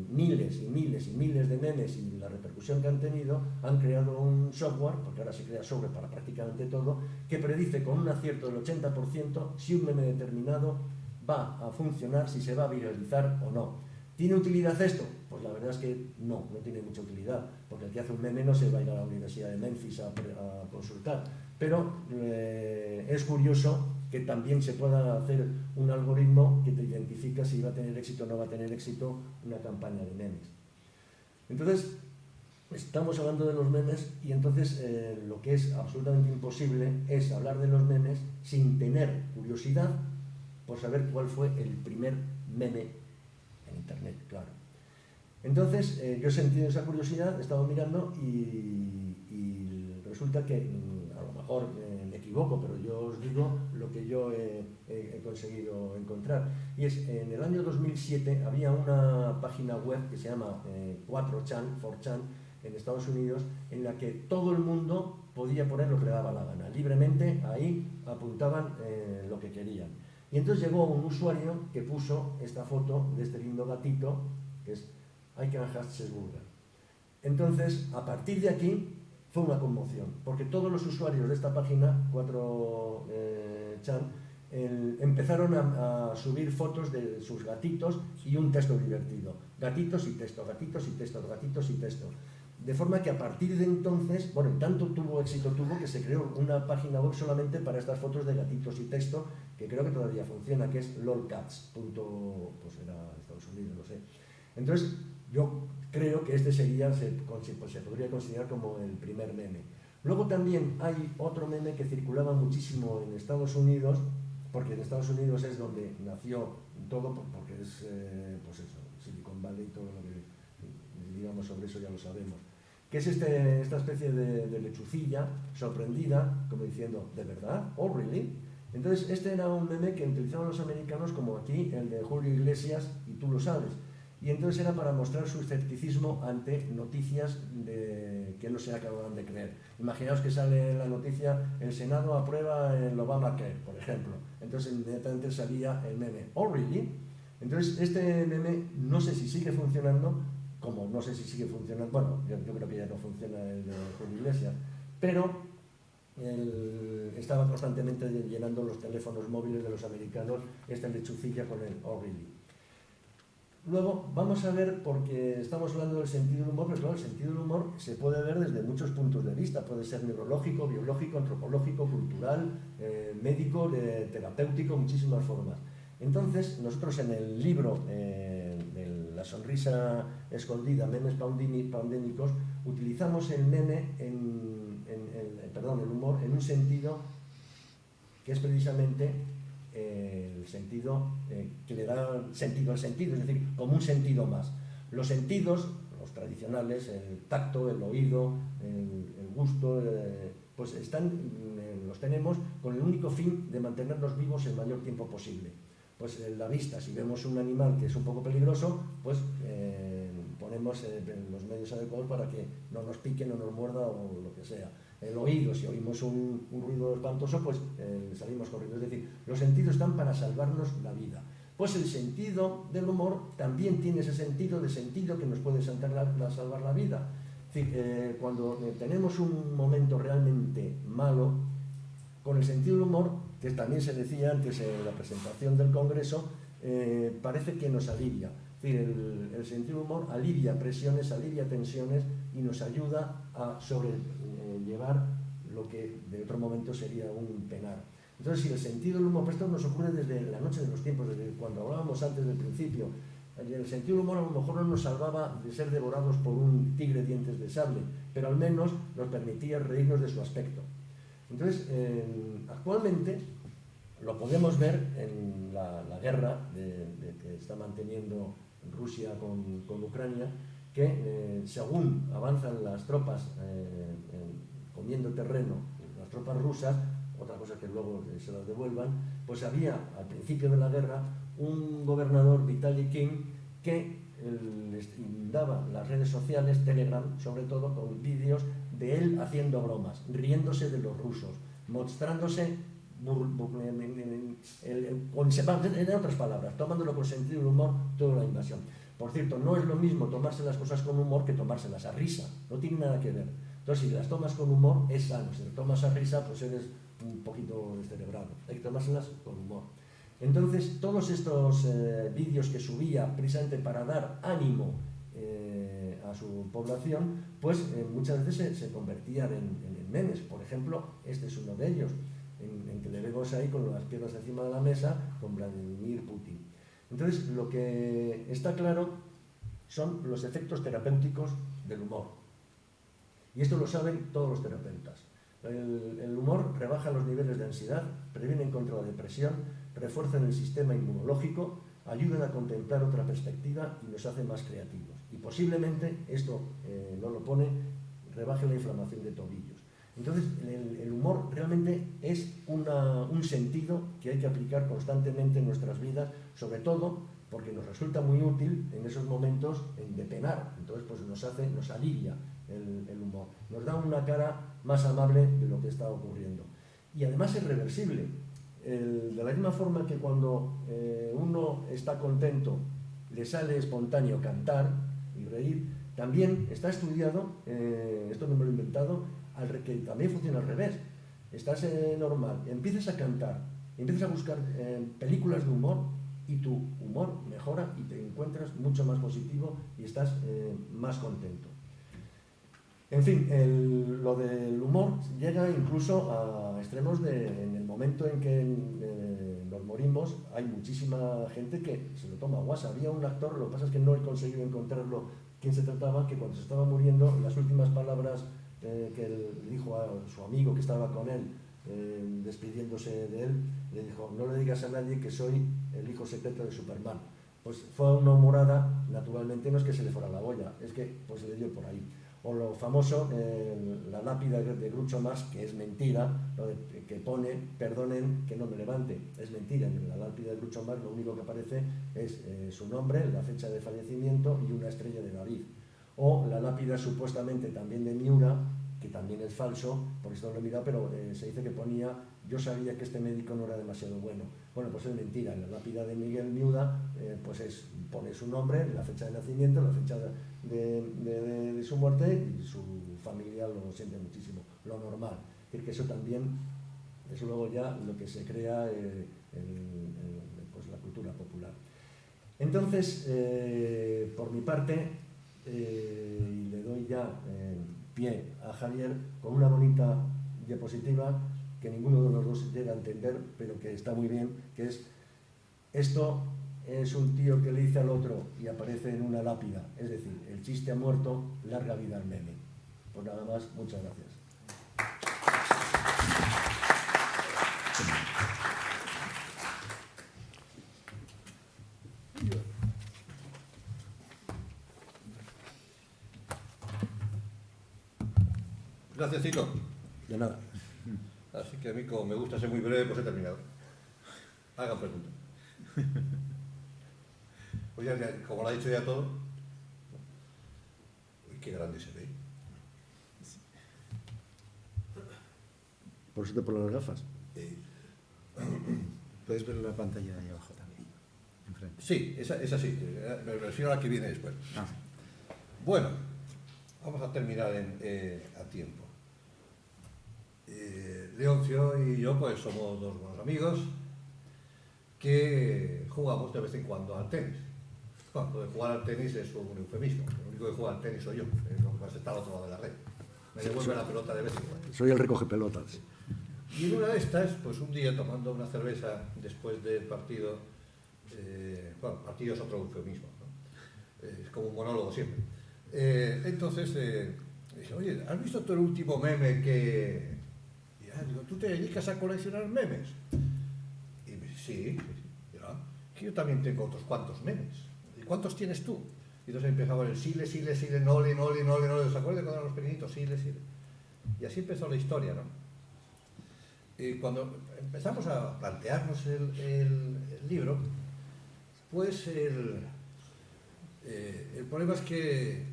miles y miles y miles de memes y la repercusión que han tenido, han creado un software, porque ahora se crea software para prácticamente todo, que predice con un acierto del 80% si un meme determinado va a funcionar, si se va a viralizar o no. ¿Tiene utilidad esto? Pues la verdad es que no tiene mucha utilidad, porque el que hace un meme no se va a ir a la Universidad de Memphis a consultar. Pero es curioso que también se pueda hacer un algoritmo que te identifica si va a tener éxito o no va a tener éxito una campaña de memes. Entonces, estamos hablando de los memes, y entonces lo que es absolutamente imposible es hablar de los memes sin tener curiosidad por saber cuál fue el primer meme en Internet, claro. Entonces, yo he sentido esa curiosidad, he estado mirando y resulta que a lo mejor me equivoco, pero yo os digo lo que yo he conseguido encontrar. Y es, en el año 2007 había una página web que se llama 4chan en Estados Unidos, en la que todo el mundo podía poner lo que le daba la gana. Libremente ahí apuntaban lo que querían. Y entonces llegó un usuario que puso esta foto de este lindo gatito, que es Aiken Hatzesburger. Entonces, a partir de aquí, fue una conmoción, porque todos los usuarios de esta página, 4chan, empezaron a subir fotos de sus gatitos y un texto divertido. Gatitos y texto, gatitos y texto, gatitos y texto. De forma que a partir de entonces, bueno, tanto éxito tuvo que se creó una página web solamente para estas fotos de gatitos y texto, que creo que todavía funciona, que es lolcats. Pues era Estados Unidos, no sé. Entonces, yo creo que este sería, se podría considerar como el primer meme. Luego también hay otro meme que circulaba muchísimo en Estados Unidos, porque en Estados Unidos es donde nació todo, porque es, pues eso, Silicon Valley, todo lo que digamos sobre eso ya lo sabemos. Que es esta especie de lechucilla sorprendida, como diciendo, ¿de verdad? ¿Oh, really? Entonces, este era un meme que utilizaban los americanos, como aquí, el de Julio Iglesias, y tú lo sabes. Y entonces era para mostrar su escepticismo ante noticias que no se acababan de creer. Imaginaos que sale la noticia, el Senado aprueba el Obamacare, por ejemplo. Entonces inmediatamente salía el meme, ¿oh, really? Entonces este meme no sé si sigue funcionando, como no sé si sigue funcionando, bueno, yo creo que ya no funciona el de Julio Iglesias, pero estaba constantemente llenando los teléfonos móviles de los americanos esta lechucilla con el "oh, really". Luego vamos a ver, porque estamos hablando del sentido del humor, pero claro, el sentido del humor se puede ver desde muchos puntos de vista. Puede ser neurológico, biológico, antropológico, cultural, médico, terapéutico, muchísimas formas. Entonces, nosotros en el libro de La sonrisa escondida, memes pandémicos, utilizamos el meme, el humor, en un sentido que es precisamente el sentido que le da sentido al sentido, es decir, como un sentido más. Los sentidos, los tradicionales, el tacto, el oído, el gusto, pues los tenemos con el único fin de mantenernos vivos el mayor tiempo posible. Pues la vista, si vemos un animal que es un poco peligroso, pues ponemos los medios adecuados para que no nos pique, no nos muerda o lo que sea. El oído, si oímos un ruido espantoso, pues salimos corriendo. Es decir, los sentidos están para salvarnos la vida. Pues el sentido del humor también tiene ese sentido que nos puede salvar la vida. Es decir, cuando tenemos un momento realmente malo, con el sentido del humor, que también se decía antes en la presentación del Congreso, parece que nos alivia. Es decir, el sentido del humor alivia presiones, alivia tensiones y nos ayuda a sobrellevar lo que de otro momento sería un penar. Entonces, si el sentido del humor, pues esto nos ocurre desde la noche de los tiempos, desde cuando hablábamos antes del principio, el sentido del humor a lo mejor no nos salvaba de ser devorados por un tigre dientes de sable, pero al menos nos permitía reírnos de su aspecto. Entonces, actualmente lo podemos ver en la guerra que está manteniendo Rusia con Ucrania, que según avanzan las tropas comiendo terreno, las tropas rusas, otra cosa que luego se las devuelvan, pues había al principio de la guerra un gobernador, Vitaly King, que les inundaba las redes sociales, Telegram sobre todo, con vídeos de él haciendo bromas, riéndose de los rusos, mostrándose, en otras palabras, tomándolo con sentido del humor toda la invasión. Por cierto, no es lo mismo tomarse las cosas con humor que tomárselas a risa, no tiene nada que ver. Entonces, si las tomas con humor, es sano. Si las tomas a risa, pues eres un poquito descerebrado. Hay que tomárselas con humor. Entonces, todos estos vídeos que subía precisamente para dar ánimo a su población, pues muchas veces se convertían en memes. Por ejemplo, este es uno de ellos, en que le vemos ahí con las piernas encima de la mesa con Vladimir Putin. Entonces, lo que está claro son los efectos terapéuticos del humor. Y esto lo saben todos los terapeutas. El humor rebaja los niveles de ansiedad, previene contra la depresión, refuerza el sistema inmunológico, ayudan a contemplar otra perspectiva y nos hace más creativos. Y posiblemente, esto no lo pone, rebaje la inflamación de tobillos. Entonces, el humor realmente es un sentido que hay que aplicar constantemente en nuestras vidas, sobre todo porque nos resulta muy útil en esos momentos de penar. Entonces, pues nos alivia el humor, nos da una cara más amable de lo que está ocurriendo. Y además es reversible. De la misma forma que cuando uno está contento le sale espontáneo cantar y reír, también está estudiado, esto no me lo he inventado, que también funciona al revés. Estás normal, empiezas a cantar, empiezas a buscar películas de humor y tu humor mejora y te encuentras mucho más positivo y estás más contento. En fin, lo del humor llega incluso a extremos en el momento en que nos morimos hay muchísima gente que se lo toma a guasa. Había un actor, lo que pasa es que no he conseguido encontrarlo quién se trataba, que cuando se estaba muriendo, las últimas palabras que le dijo a su amigo que estaba con él, despidiéndose de él, le dijo: no le digas a nadie que soy el hijo secreto de Superman. Pues fue una humorada, naturalmente no es que se le fuera la olla, es que pues le dio por ahí. O lo famoso, la lápida de Groucho Marx, que es mentira, que pone: perdonen que no me levante. Es mentira, en la lápida de Groucho Marx lo único que aparece es su nombre, la fecha de fallecimiento y una estrella de David. O la lápida supuestamente también de Miura, que también es falso, porque esto no lo he mirado, pero se dice que ponía: yo sabía que este médico no era demasiado bueno. Bueno, pues es mentira. En la lápida de Miguel Miura pues pone su nombre, la fecha de nacimiento, la fecha de su muerte, y su familia lo siente muchísimo, lo normal. Es decir, que eso también es luego ya lo que se crea pues la cultura popular. Entonces, por mi parte, y le doy ya pie a Javier con una bonita diapositiva que ninguno de los dos llega a entender, pero que está muy bien, que es: esto es un tío que le dice al otro y aparece en una lápida, es decir, el chiste ha muerto, larga vida al meme. Pues nada más, muchas gracias. Gracias, Tito. De nada. Así que a mí, como me gusta ser muy breve, pues he terminado. Hagan preguntas. Pues ya, como lo ha dicho ya todo. Uy, qué grande se ve. Por eso te pones las gafas. Puedes ver la pantalla de ahí abajo también, enfrente. Sí, esa sí. Me refiero a la que viene después. Ah. Bueno, vamos a terminar a tiempo. Leoncio y yo pues somos dos buenos amigos que jugamos de vez en cuando al tenis. Bueno, lo de jugar al tenis es un eufemismo. Lo único que juega al tenis soy yo, lo que pasa está al otro lado de la red. Me devuelve la pelota de vez en cuando. Soy el recoge pelotas. Y en una de estas, pues un día tomando una cerveza después del partido, bueno, partido es otro eufemismo, ¿no? Es como un monólogo siempre. Entonces, dije: oye, ¿has visto tú el último meme que...? Y digo: ¿tú te dedicas a coleccionar memes? Y me dice: sí, ya, que yo también tengo otros cuantos memes. ¿Y cuántos tienes tú? Y entonces empezaba el sile, nole, ¿se acuerdan cuando eran los pequeñitos? Sile. Y así empezó la historia, ¿no? Y cuando empezamos a plantearnos el libro, pues el problema es que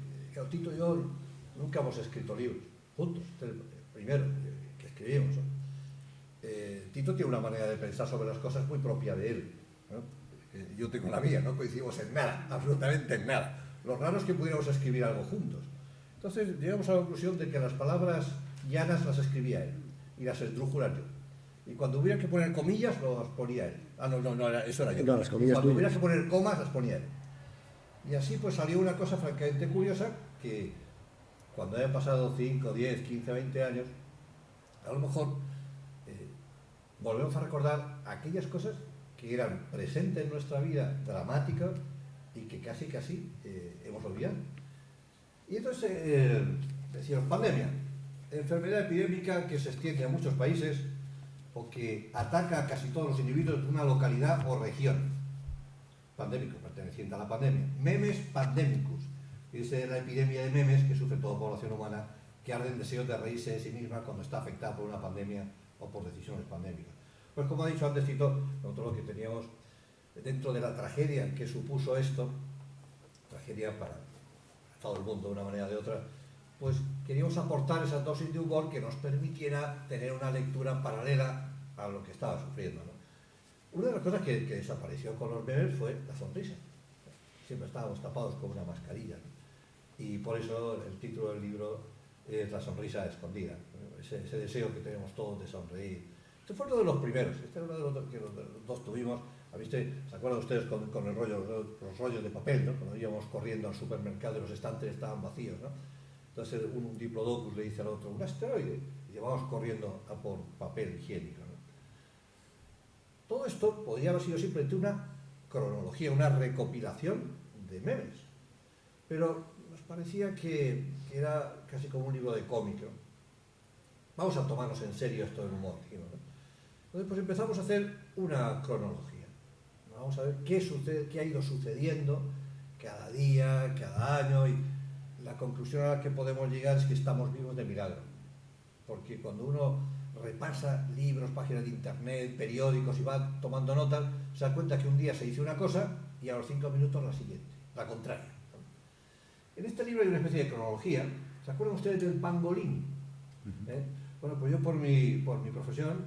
Tito y yo nunca hemos escrito libros juntos. Este es el primero que escribimos, ¿no? Tito tiene una manera de pensar sobre las cosas muy propia de él, ¿no? Yo tengo la mía, no coincidimos en nada, absolutamente en nada. Lo raro es que pudiéramos escribir algo juntos. Entonces llegamos a la conclusión de que las palabras llanas las escribía él y las esdrújulas yo. Y cuando hubiera que poner comillas, las ponía él. Ah, no, eso era yo. No, las comillas cuando tuyas. hubiera que poner comas, las ponía él. Y así pues salió una cosa francamente curiosa, que cuando hayan pasado 5, 10, 15, 20 años, a lo mejor volvemos a recordar aquellas cosas que eran presentes en nuestra vida dramática y que casi hemos olvidado. Y entonces decíamos: pandemia, enfermedad epidémica que se extiende a muchos países o que ataca a casi todos los individuos de una localidad o región. Pandémico, perteneciente a la pandemia. Memes pandémicos. Dice la epidemia de memes que sufre toda población humana, que arde en deseos de reírse de sí misma cuando está afectada por una pandemia o por decisiones pandémicas. Pues como ha dicho antes Tito, nosotros lo que teníamos dentro de la tragedia que supuso esto, tragedia para todo el mundo de una manera o de otra, pues queríamos aportar esa dosis de humor que nos permitiera tener una lectura paralela a lo que estaba sufriendo, ¿no? Una de las cosas que desapareció con los memes fue la sonrisa. Siempre estábamos tapados con una mascarilla, ¿no? Y por eso el título del libro es La sonrisa escondida, ¿no? Ese deseo que tenemos todos de sonreír. Este fue uno de los primeros, este era uno de los que los dos tuvimos. ¿Se acuerdan ustedes con los rollos de papel, ¿no? Cuando íbamos corriendo al supermercado y los estantes estaban vacíos, ¿no? Entonces un diplodocus le dice al otro, un asteroide, y llevamos corriendo a por papel higiénico, ¿no? Todo esto podría haber sido simplemente una cronología, una recopilación de memes, pero nos parecía que era casi como un libro de cómic, ¿no? Vamos a tomarnos en serio esto del humor, dijimos, ¿no? Entonces pues empezamos a hacer una cronología. Vamos a ver qué sucede, qué ha ido sucediendo cada día, cada año, y la conclusión a la que podemos llegar es que estamos vivos de milagro. Porque cuando uno repasa libros, páginas de internet, periódicos y va tomando notas, se da cuenta que un día se dice una cosa y a los 5 minutos la siguiente, la contraria. En este libro hay una especie de cronología. ¿Se acuerdan ustedes del pangolín? Bueno, pues yo por mi profesión,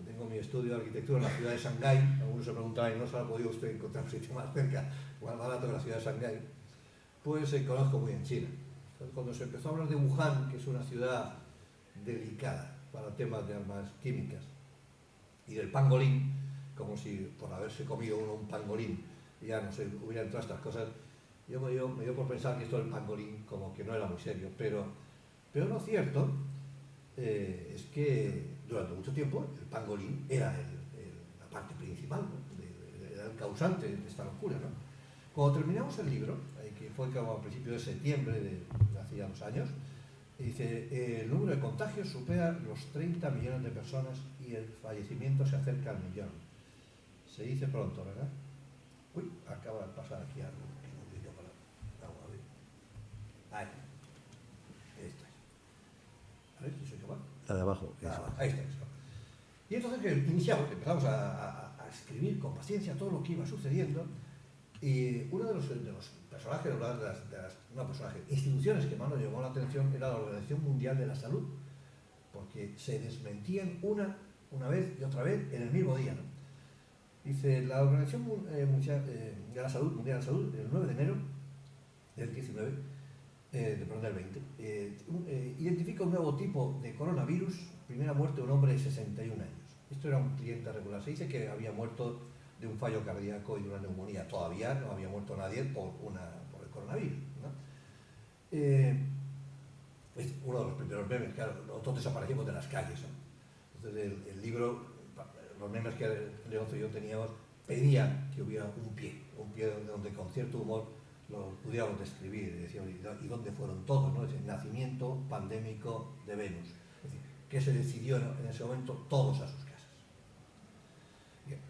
tengo mi estudio de arquitectura en la ciudad de Shanghái. Algunos se preguntarán, ¿no se ha podido usted encontrar un sitio más cerca, más barato que la ciudad de Shanghái? Pues conozco muy bien China. Entonces, cuando se empezó a hablar de Wuhan, que es una ciudad delicada para temas de armas químicas, y del pangolín, como si por haberse comido uno un pangolín ya no se hubieran entrado estas cosas, yo me dio por pensar que esto del pangolín como que no era muy serio, pero lo cierto es que durante mucho tiempo el pangolín era la parte principal, ¿no? Era el causante de esta locura, ¿no? Cuando terminamos el libro, que fue como a principios de septiembre de hace ya 2 años, dice, el número de contagios supera los 30 millones de personas y el fallecimiento se acerca al 1.000.000. Se dice pronto, ¿verdad? Uy, acaba de pasar aquí algo. Ahí. Esto es. A ver, ¿soy capaz? La de abajo. Ahí está. Y entonces empezamos a escribir con paciencia todo lo que iba sucediendo, y uno de los personajes, instituciones que más nos llamó la atención era la Organización Mundial de la Salud, porque se desmentían una vez y otra vez en el mismo día, ¿no? Dice, la Organización Mundial de la Salud, el 9 de enero del 19, del 20, identifica un nuevo tipo de coronavirus, primera muerte de un hombre de 61 años. Esto era un cliente regular. Se dice que había muerto de un fallo cardíaco y de una neumonía. Todavía no había muerto nadie por el coronavirus, ¿no? Es uno de los primeros memes, claro, nosotros desaparecimos de las calles, ¿no? Entonces el libro, los memes que Leoncio y yo teníamos, pedían que hubiera un pie donde con cierto humor lo pudiéramos describir, y dónde fueron todos, ¿no? Es el nacimiento pandémico de Venus. Es decir, que se decidió en ese momento todos a sus casas. Bien.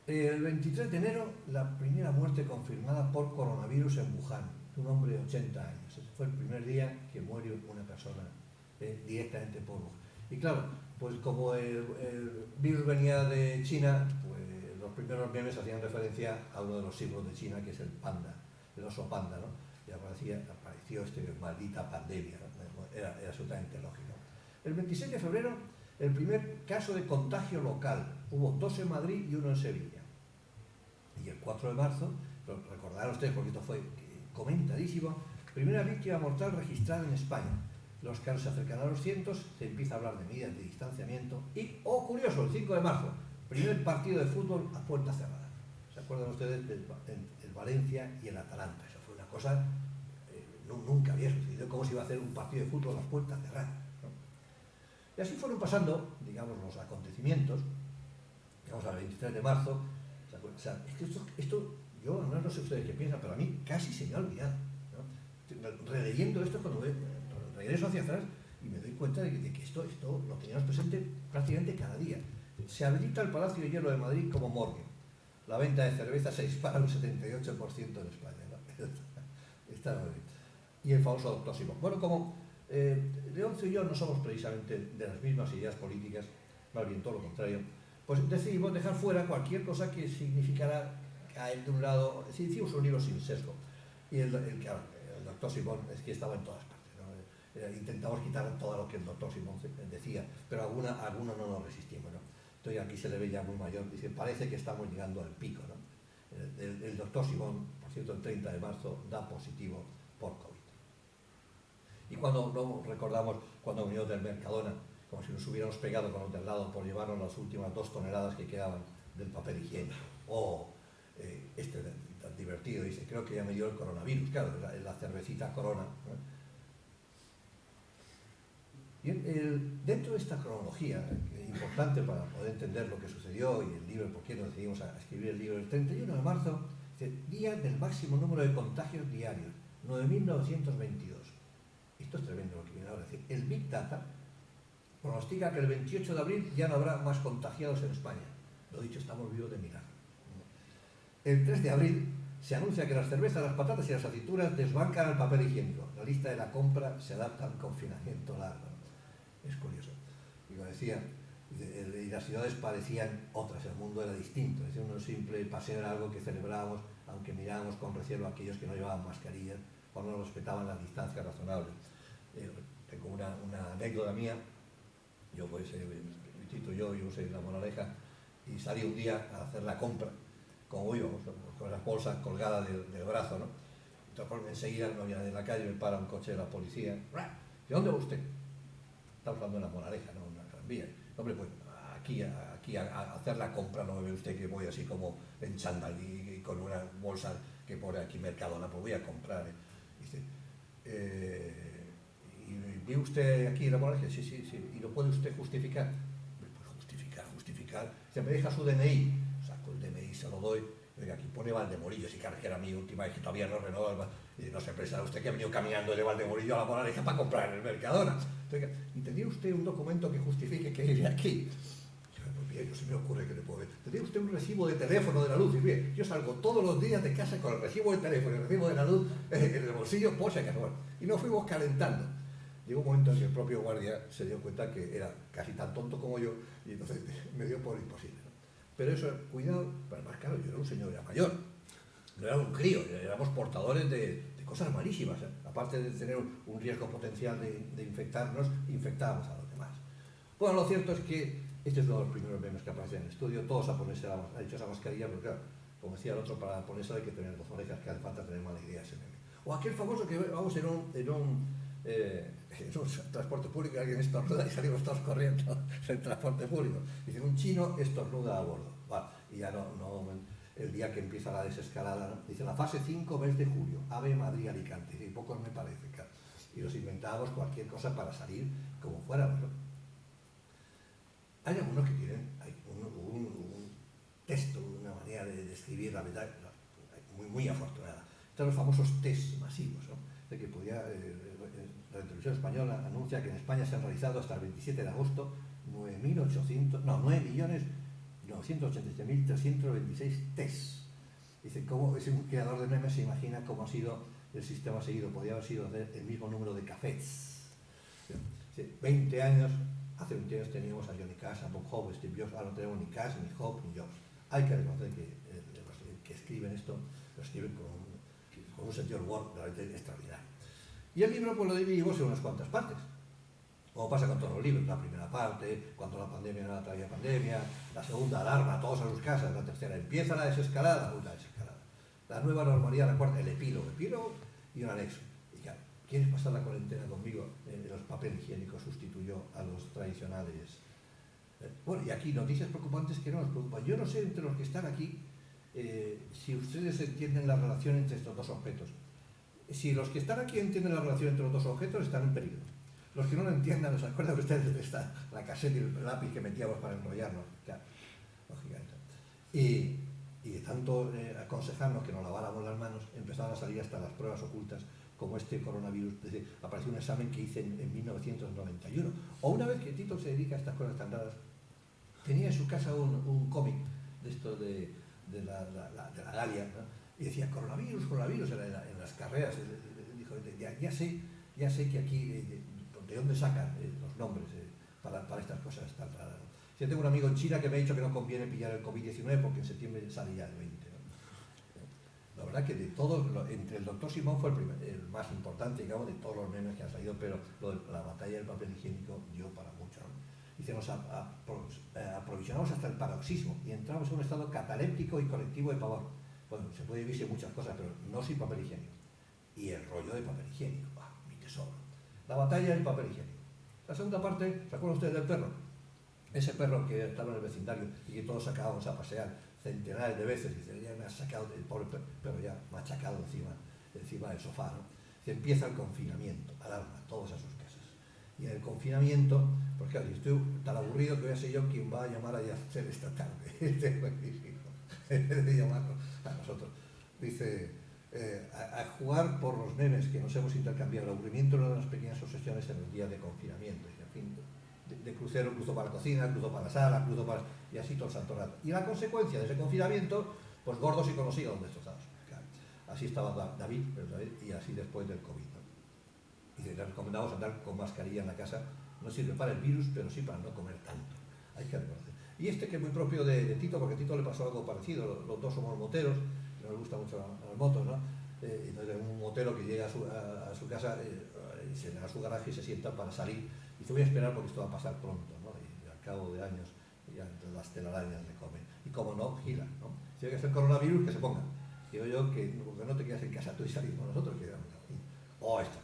El 23 de enero, la primera muerte confirmada por coronavirus en Wuhan, un hombre de 80 años. Ese fue el primer día que muere una persona directamente por Wuhan. Y claro, pues como el virus venía de China, pues los primeros memes hacían referencia a uno de los símbolos de China, que es el panda, el oso panda, ¿no? Y apareció maldita pandemia, ¿no? Era absolutamente lógico. El 26 de febrero, el primer caso de contagio local. Hubo 2 en Madrid y 1 en Sevilla. Y el 4 de marzo, recordarán ustedes porque esto fue comentadísimo, primera víctima mortal registrada en España. Los casos se acercan a los cientos, se empieza a hablar de medidas de distanciamiento y, oh curioso, el 5 de marzo, primer partido de fútbol a puerta cerrada. ¿Se acuerdan ustedes del Valencia y el Atalanta? Eso fue una cosa nunca había sucedido. ¿Cómo se iba a hacer un partido de fútbol a puerta cerrada, ¿no? Y así fueron pasando, digamos, los acontecimientos. Llegamos al 23 de marzo. O sea, es que esto yo no sé ustedes qué piensan, pero a mí casi se me ha olvidado, ¿no? Releyendo esto, cuando regreso hacia atrás y me doy cuenta de que esto lo teníamos presente prácticamente cada día. Se habilita el Palacio de Hierro de Madrid como morgue. La venta de cerveza se dispara un 78% en España, ¿no? Está muy bien. Y el famoso doctor Simón. Bueno, como Leoncio y yo no somos precisamente de las mismas ideas políticas, más bien todo lo contrario, pues decidimos dejar fuera cualquier cosa que significara caer de un lado. Hicimos un libro sin sesgo. Y el doctor Simón es que estaba en todas partes, ¿no? Intentamos quitar todo lo que el doctor Simón decía, pero algunos no nos resistimos, ¿no? Entonces aquí se le ve ya muy mayor, dice, parece que estamos llegando al pico, ¿no? El doctor Simón, por cierto, el 30 de marzo da positivo por COVID. Y cuando recordamos cuando vino del Mercadona, como si nos hubiéramos pegado con los del lado por llevarnos las últimas 2 toneladas que quedaban del papel higiénico. Tan divertido, dice, creo que ya me dio el coronavirus, claro, la cervecita Corona, ¿no? Y dentro de esta cronología, importante para poder entender lo que sucedió y el libro, por qué nos decidimos a escribir el libro, el 31 de marzo, día del máximo número de contagios diarios, 9.922. Esto es tremendo lo que viene ahora. Es decir, el Big Data pronostica que el 28 de abril ya no habrá más contagiados en España. Lo dicho, estamos vivos de milagro. El 3 de abril se anuncia que las cervezas, las patatas y las aceitunas desbancan el papel higiénico. La lista de la compra se adapta al confinamiento largo. Es curioso. Y como decía, y las ciudades parecían otras, el mundo era distinto. Es decir, un simple paseo era algo que celebrábamos, aunque mirábamos con recelo a aquellos que no llevaban mascarillas o no respetaban las distancias razonables. Tengo una anécdota mía. Yo usé la Moraleja y salí un día a hacer la compra, como íbamos, con las bolsas colgadas del brazo, ¿no? Entonces, enseguida no había nadie en la calle, me para un coche de la policía. ¿De dónde va usted? Estamos hablando de la Moraleja, ¿no? Una gran vía. Hombre, pues aquí a hacer la compra, no me ve usted que voy así como en chándal y con una bolsa que pone aquí Mercadona, pues voy a comprar. Dice, ¿y ve usted aquí la Moraleja? Sí. ¿Y lo puede usted justificar? Pues justificar. Se me deja su DNI. Saco el DNI, se lo doy. Oiga, aquí pone Valdemorillos, y claro, que era mi última vez que todavía no renovaba. Y no se pensaba usted que ha venido caminando de Valdemorillo a la Moraleja para comprar en el Mercadona. Entonces, ¿y tendría usted un documento que justifique que vive aquí? Pues bien, yo se me ocurre que le puedo ver. ¿Tendría usted un recibo de teléfono de la luz? Y bien, yo salgo todos los días de casa con el recibo de teléfono y el recibo de la luz en el bolsillo, por si acaso. Bueno, y nos fuimos calentando. Llegó un momento en que el propio guardia se dio cuenta que era casi tan tonto como yo y entonces me dio por imposible, ¿no? Pero eso, cuidado, pero más claro, yo era un señor ya mayor, no era un crío, éramos portadores de cosas malísimas, ¿eh? Aparte de tener un riesgo potencial de infectarnos, infectábamos a los demás. Bueno, lo cierto es que este es uno de los primeros memes que aparecen en el estudio, todos a ponerse ha hecho esa mascarilla, porque claro, como decía el otro, para ponerse hay que tener dos orejas, que hace falta tener mala idea ese meme. O aquel famoso que vamos en un transporte público, alguien estornuda y salimos todos corriendo en transporte público. Dice, un chino estornuda a bordo. Vale, y ya no, el día que empieza la desescalada, ¿no? Dice, la fase 5, mes de julio, AVE Madrid-Alicante. Y pocos me parece, claro. Y nos inventábamos cualquier cosa para salir como fuéramos, ¿no? Hay algunos que tienen un texto, una manera de escribir, la verdad, muy afortunada. Están los famosos test masivos, ¿no? De que podía... la televisión española anuncia que en España se han realizado hasta el 27 de agosto 9.987.326 tests. Dice, ¿cómo es un creador de memes se imagina cómo ha sido el sistema seguido? Podría haber sido el mismo número de cafés. Hace 20 años teníamos a Johnny Cash, a Bob Hope, Steve Jobs, ahora no tenemos ni Cash, ni Hope, ni Jobs. Hay que reconocer que los que escriben esto, lo escriben con un sentido del humor realmente extraordinario. Y el libro pues lo dividimos en unas cuantas partes, como pasa con todos los libros. La primera parte, cuando la pandemia no traía pandemia; la segunda, alarma, todos a sus casas; la tercera, empieza la desescalada; la nueva normalidad; la cuarta, el epílogo y un anexo. Y claro, ¿quieres pasar la cuarentena conmigo? Los papel higiénicos sustituyó a los tradicionales. Bueno, y aquí noticias preocupantes que no nos preocupan. Yo no sé entre los que están aquí si ustedes entienden la relación entre estos dos objetos. Si los que están aquí entienden la relación entre los dos objetos, están en peligro. Los que no lo entiendan, ¿os acuerdan ustedes de la caseta y el lápiz que metíamos para enrollarnos? Claro, lógicamente. Y de tanto aconsejarnos que nos laváramos las manos, empezaban a salir hasta las pruebas ocultas, como este coronavirus. Apareció un examen que hice en 1991. O una vez que Tito se dedica a estas cosas tan raras, tenía en su casa un cómic de esto de la Galia, ¿no? Y decía, coronavirus, en las carreras. Dijo, ya sé que aquí, ¿de dónde sacan los nombres para estas cosas tan raras? Yo tengo un amigo en China que me ha dicho que no conviene pillar el COVID-19 porque en septiembre sale ya el 20. ¿No? La verdad que de todos, entre el doctor Simón fue el más importante, digamos, de todos los memes que han salido, pero la batalla del papel higiénico dio para mucho, ¿no? Dice, nos aprovisionamos hasta el paroxismo y entramos en un estado cataléptico y colectivo de pavor. Bueno, se puede vivir sin muchas cosas, pero no sin papel higiénico. Y el rollo de papel higiénico, mi tesoro. La batalla del papel higiénico. La segunda parte, ¿se acuerdan ustedes del perro? Ese perro que estaba en el vecindario y que todos sacábamos a pasear centenares de veces, y ya me ha sacado el pobre perro ya machacado encima del sofá, ¿no? Se empieza el confinamiento, alarma, todos a sus casas. Y el el confinamiento, porque claro, estoy tan aburrido que voy a ser yo quien va a llamar a Yasser esta tarde, en vez de llamarnos a nosotros. Dice, a jugar por los memes que nos hemos intercambiado. El aburrimiento era una de las pequeñas obsesiones en el día de confinamiento. Y, en fin, de crucero, cruzo para la cocina, cruzo para la sala, cruzo para... y así todo el santo rato. Y la consecuencia de ese confinamiento, pues gordos y con los hígados destrozados. Claro. Así estaba David, y así después del COVID, ¿no? Y le recomendamos andar con mascarilla en la casa. No sirve para el virus, pero sí para no comer tanto. Hay que reconocer. Y este que es muy propio de Tito, porque a Tito le pasó algo parecido. Los dos somos moteros, que nos gusta mucho las motos, ¿no? Entonces un motero que llega a su casa, se le da su garaje y se sienta para salir. Y dice, voy a esperar porque esto va a pasar pronto, ¿no? Y al cabo de años ya las telarañas le comen. Y como no, gira, ¿no? Si hay que hacer coronavirus, que se ponga. Digo yo que no te quedas en casa tú y salir con nosotros, que esta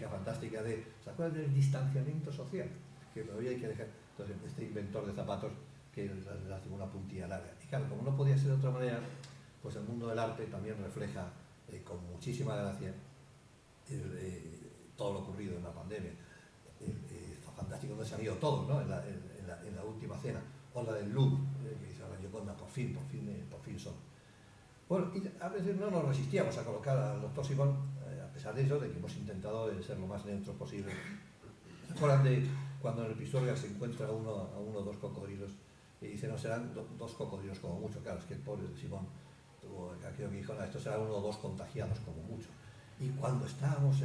fantástica ¿se acuerdan del distanciamiento social? Que todavía hay que dejar. Entonces, este inventor de zapatos que le hace una puntilla larga. Y claro, como no podía ser de otra manera, pues el mundo del arte también refleja con muchísima gracia todo lo ocurrido en la pandemia. Está fantástico donde se han ido todos, ¿no? En la última cena. O la del Louvre, que dice la Gioconda, por fin son. Bueno, y a veces no nos resistíamos a colocar al doctor Simón, a pesar de eso, de que hemos intentado ser lo más neutros posible. ¿Se acuerdan de cuando en el Pisuerga se encuentra a uno o dos cocodrilos? Y dice, no, serán dos cocodrilos como mucho. Claro, es que el pobre Simón tuvo aquello que dijo, no, esto será uno o dos contagiados como mucho. Y cuando estábamos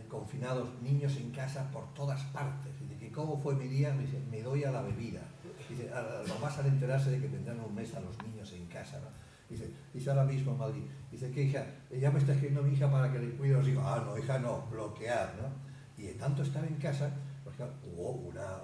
confinados, niños en casa por todas partes. Dice, que ¿cómo fue mi día? Me dice, me doy a la bebida. Dice, lo más al enterarse de que tendrán un mes a los niños en casa, ¿no? Dice ahora mismo en Madrid, dice que hija, ya me está escribiendo mi hija para que le cuide. Os digo, no, hija, no, bloquear, ¿no? Y de tanto estar en casa, pues claro, hubo una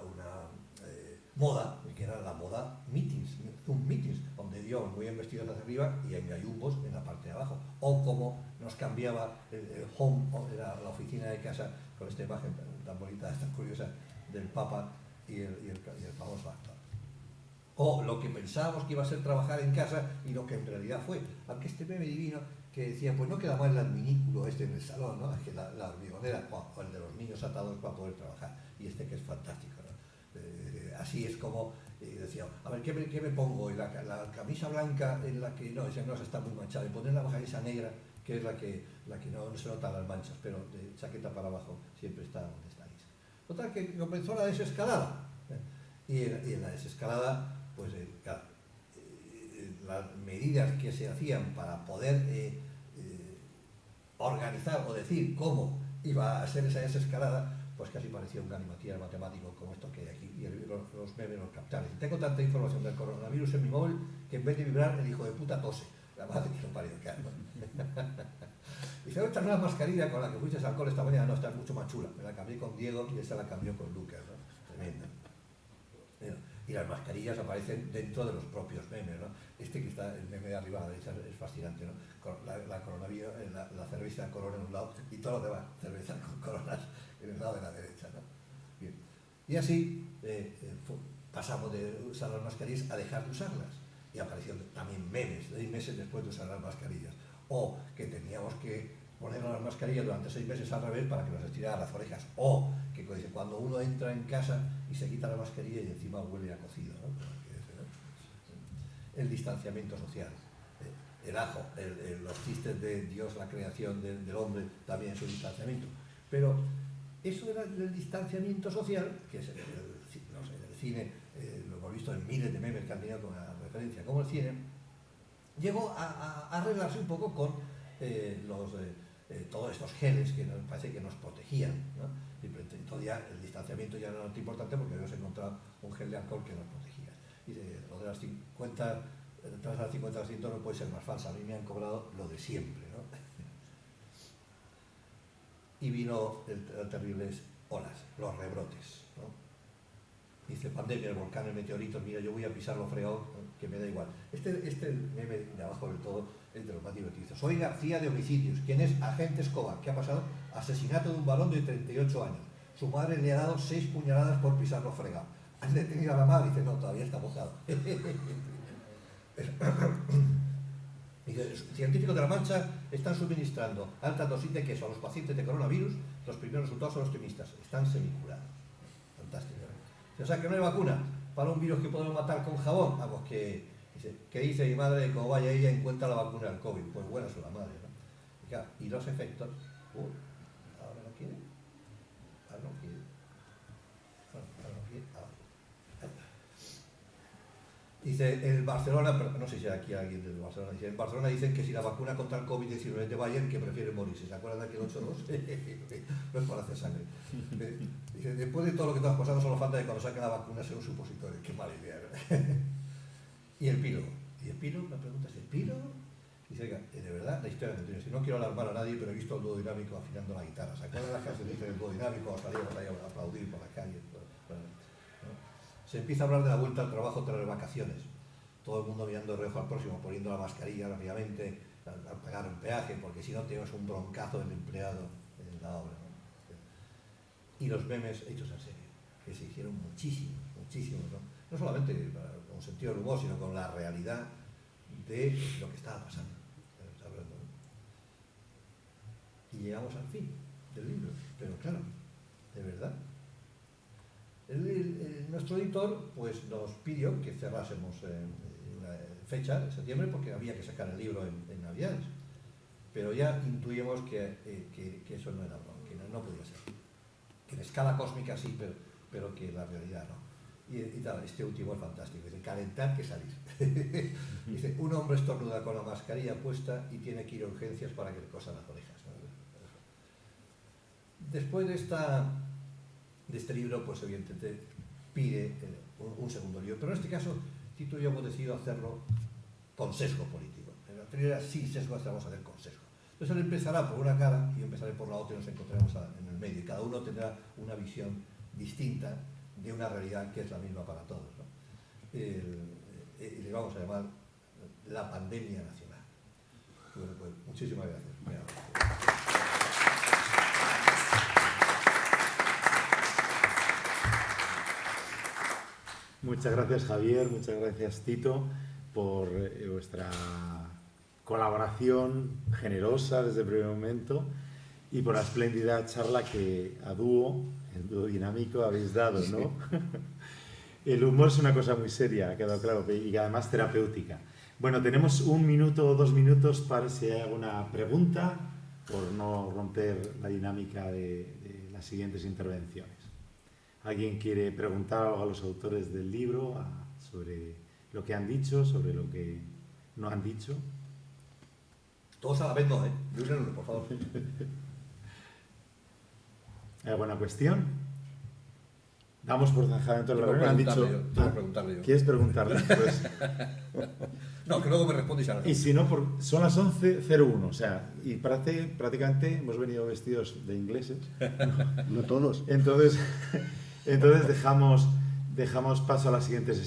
moda, que era la moda meetings, Zoom meetings, donde dio muy bien vestidos hacia arriba y en gallumbos en la parte de abajo. O como nos cambiaba el home, era la oficina de casa, con esta imagen tan bonita, tan curiosa, del Papa y el famoso actor. O lo que pensábamos que iba a ser trabajar en casa y lo que en realidad fue. Aunque este meme divino que decía, pues no queda mal el adminículo en el salón, ¿no? Es que la hormigonera, o el de los niños atados para poder trabajar. Y este que es fantástico, ¿no? Así es como decía, a ver, ¿qué me pongo? Y la camisa blanca en la que, no, esa no, está muy manchada. Y poner la camisa negra, que es la que no se notan las manchas, pero de chaqueta para abajo siempre está donde está lisa. Total, que comenzó la desescalada. Y en la desescalada, pues claro, las medidas que se hacían para poder organizar o decir cómo iba a ser esa desescalada, pues casi parecía un galimatías matemático como esto que hay aquí, y los memes los captales. Tengo tanta información del coronavirus en mi móvil que en vez de vibrar el hijo de puta tose. La madre que lo parió, claro. Dice, esta nueva mascarilla con la que fuiste al cole esta mañana, no, está mucho más chula. Me la cambié con Diego y esa la cambió con Lucas, ¿no? Tremenda. Y las mascarillas aparecen dentro de los propios memes, ¿no? Este que está, el meme de arriba a la derecha, es fascinante, ¿no? La coronavirus, la cerveza Corona en un lado y todo lo demás, cerveza con coronas en el lado de la derecha, ¿no? Bien. Y así pasamos de usar las mascarillas a dejar de usarlas. Y aparecieron también memes, 6 meses después de usar las mascarillas. O que teníamos que ponernos las mascarillas durante 6 meses al revés para que nos estiraran las orejas. O que cuando uno entra en casa y se quita la mascarilla y encima huele a cocido, ¿no? El distanciamiento social. El ajo, los chistes de Dios, la creación del hombre, también es un distanciamiento. Pero eso era el distanciamiento social, que es el cine, lo hemos visto en miles de memes que han tenido como referencia, como el cine, llegó a arreglarse un poco con todos estos geles que nos parece que nos protegían, ¿no? Y todo ya el distanciamiento ya no era tan importante porque habíamos encontrado un gel de alcohol que nos protegía. Y lo de las 50, tras las 50% no puede ser más falsa. A mí me han cobrado lo de siempre, ¿no? Y vino las terribles olas, los rebrotes, ¿no? Dice, pandemia, el volcán, el meteorito, mira, yo voy a pisar lo fregado, ¿no? Que me da igual. Este meme de abajo del todo es de los más divertidos. Soy García de Homicidios. ¿Quién es Agente Escobar? ¿Qué ha pasado? Asesinato de un varón de 38 años. Su madre le ha dado 6 puñaladas por pisar lo fregado. ¿Han detenido a la madre? Dice, no, todavía está mojado. Dice, científicos de La Mancha están suministrando alta dosis de queso a los pacientes de coronavirus. los primeros resultados son optimistas, están semicurados. Fantástico. O sea, que no hay vacuna para un virus que podemos matar con jabón. Vamos, que dice mi madre, como vaya ella, encuentra la vacuna del COVID. Pues buena es la madre, ¿no? Y, claro, y los efectos, ahora no quiere, ahora no quiere, ahora no quiere, ahora. Dice, el Barcelona, no sé si aquí alguien del Barcelona, dice, en Barcelona dicen que si la vacuna contra el COVID-19 de Bayern, que prefieren morirse. ¿Se acuerdan de aquel 8-2? No es para hacer sangre. Dice, después de todo lo que estamos pasando, solo falta de cuando saquen la vacuna sea un supositorio. Qué mala idea, ¿verdad? Y el epílogo. ¿Y el epílogo? La pregunta es, ¿epílogo? Dice, oiga, de verdad, la historia que tiene. Si no quiero alarmar a nadie, pero he visto el dúo dinámico afinando la guitarra. ¿Se acuerdan las canciones del dúo dinámico? Salíamos ahí a aplaudir por la calle. Bueno, ¿no? Se empieza a hablar de la vuelta al trabajo tras las vacaciones. Todo el mundo mirando de reojo al próximo, poniendo la mascarilla rápidamente, al pagar un peaje, porque si no tenemos un broncazo del empleado en la obra, ¿no? Y los memes hechos en serio, que se hicieron muchísimos, ¿no? No solamente con sentido del humor, sino con la realidad de lo que estaba pasando. Y llegamos al fin del libro, pero claro, de verdad. Nuestro editor pues, nos pidió que cerrásemos una fecha, en septiembre, porque había que sacar el libro en Navidades. Pero ya intuíamos que eso no era broma, que no podía ser. Que en escala cósmica sí, pero que en la realidad no. Y tal, este último es fantástico. Dice, calentar que salir. Dice, un hombre estornuda con la mascarilla puesta y tiene que ir a urgencias para que le cosan las orejas, ¿no? Después de este libro, pues evidentemente pide un segundo libro. Pero en este caso, Tito y yo hemos decidido hacerlo con sesgo político. En la anterior era sin sesgo, esta vamos a hacer con sesgo. Entonces él empezará por una cara y yo empezaré por la otra y nos encontraremos en el medio. Y cada uno tendrá una visión distinta de una realidad que es la misma para todos, ¿no? Y le vamos a llamar la pandemia nacional. Bueno, pues muchísimas gracias. Muchas gracias, Javier, muchas gracias, Tito, por vuestra colaboración generosa desde el primer momento y por la espléndida charla que a dúo, el dúo dinámico, habéis dado, ¿no? El humor es una cosa muy seria, ha quedado claro, y además terapéutica. Bueno, tenemos 1 minuto o 2 minutos para si hay alguna pregunta, por no romper la dinámica de las siguientes intervenciones. ¿Alguien quiere preguntar algo a los autores del libro sobre lo que han dicho, sobre lo que no han dicho? Todos a la vez no, ¿eh? De uno en uno, por favor. ¿Hay alguna cuestión? Damos por zanjada entonces la reunión. Han dicho, preguntarle yo. ¿Quieres preguntarle? Pues, no, que luego me respondes a la y si no, son las 11:01, o sea, y prácticamente hemos venido vestidos de ingleses. No todos. Entonces dejamos paso a la siguiente sesión.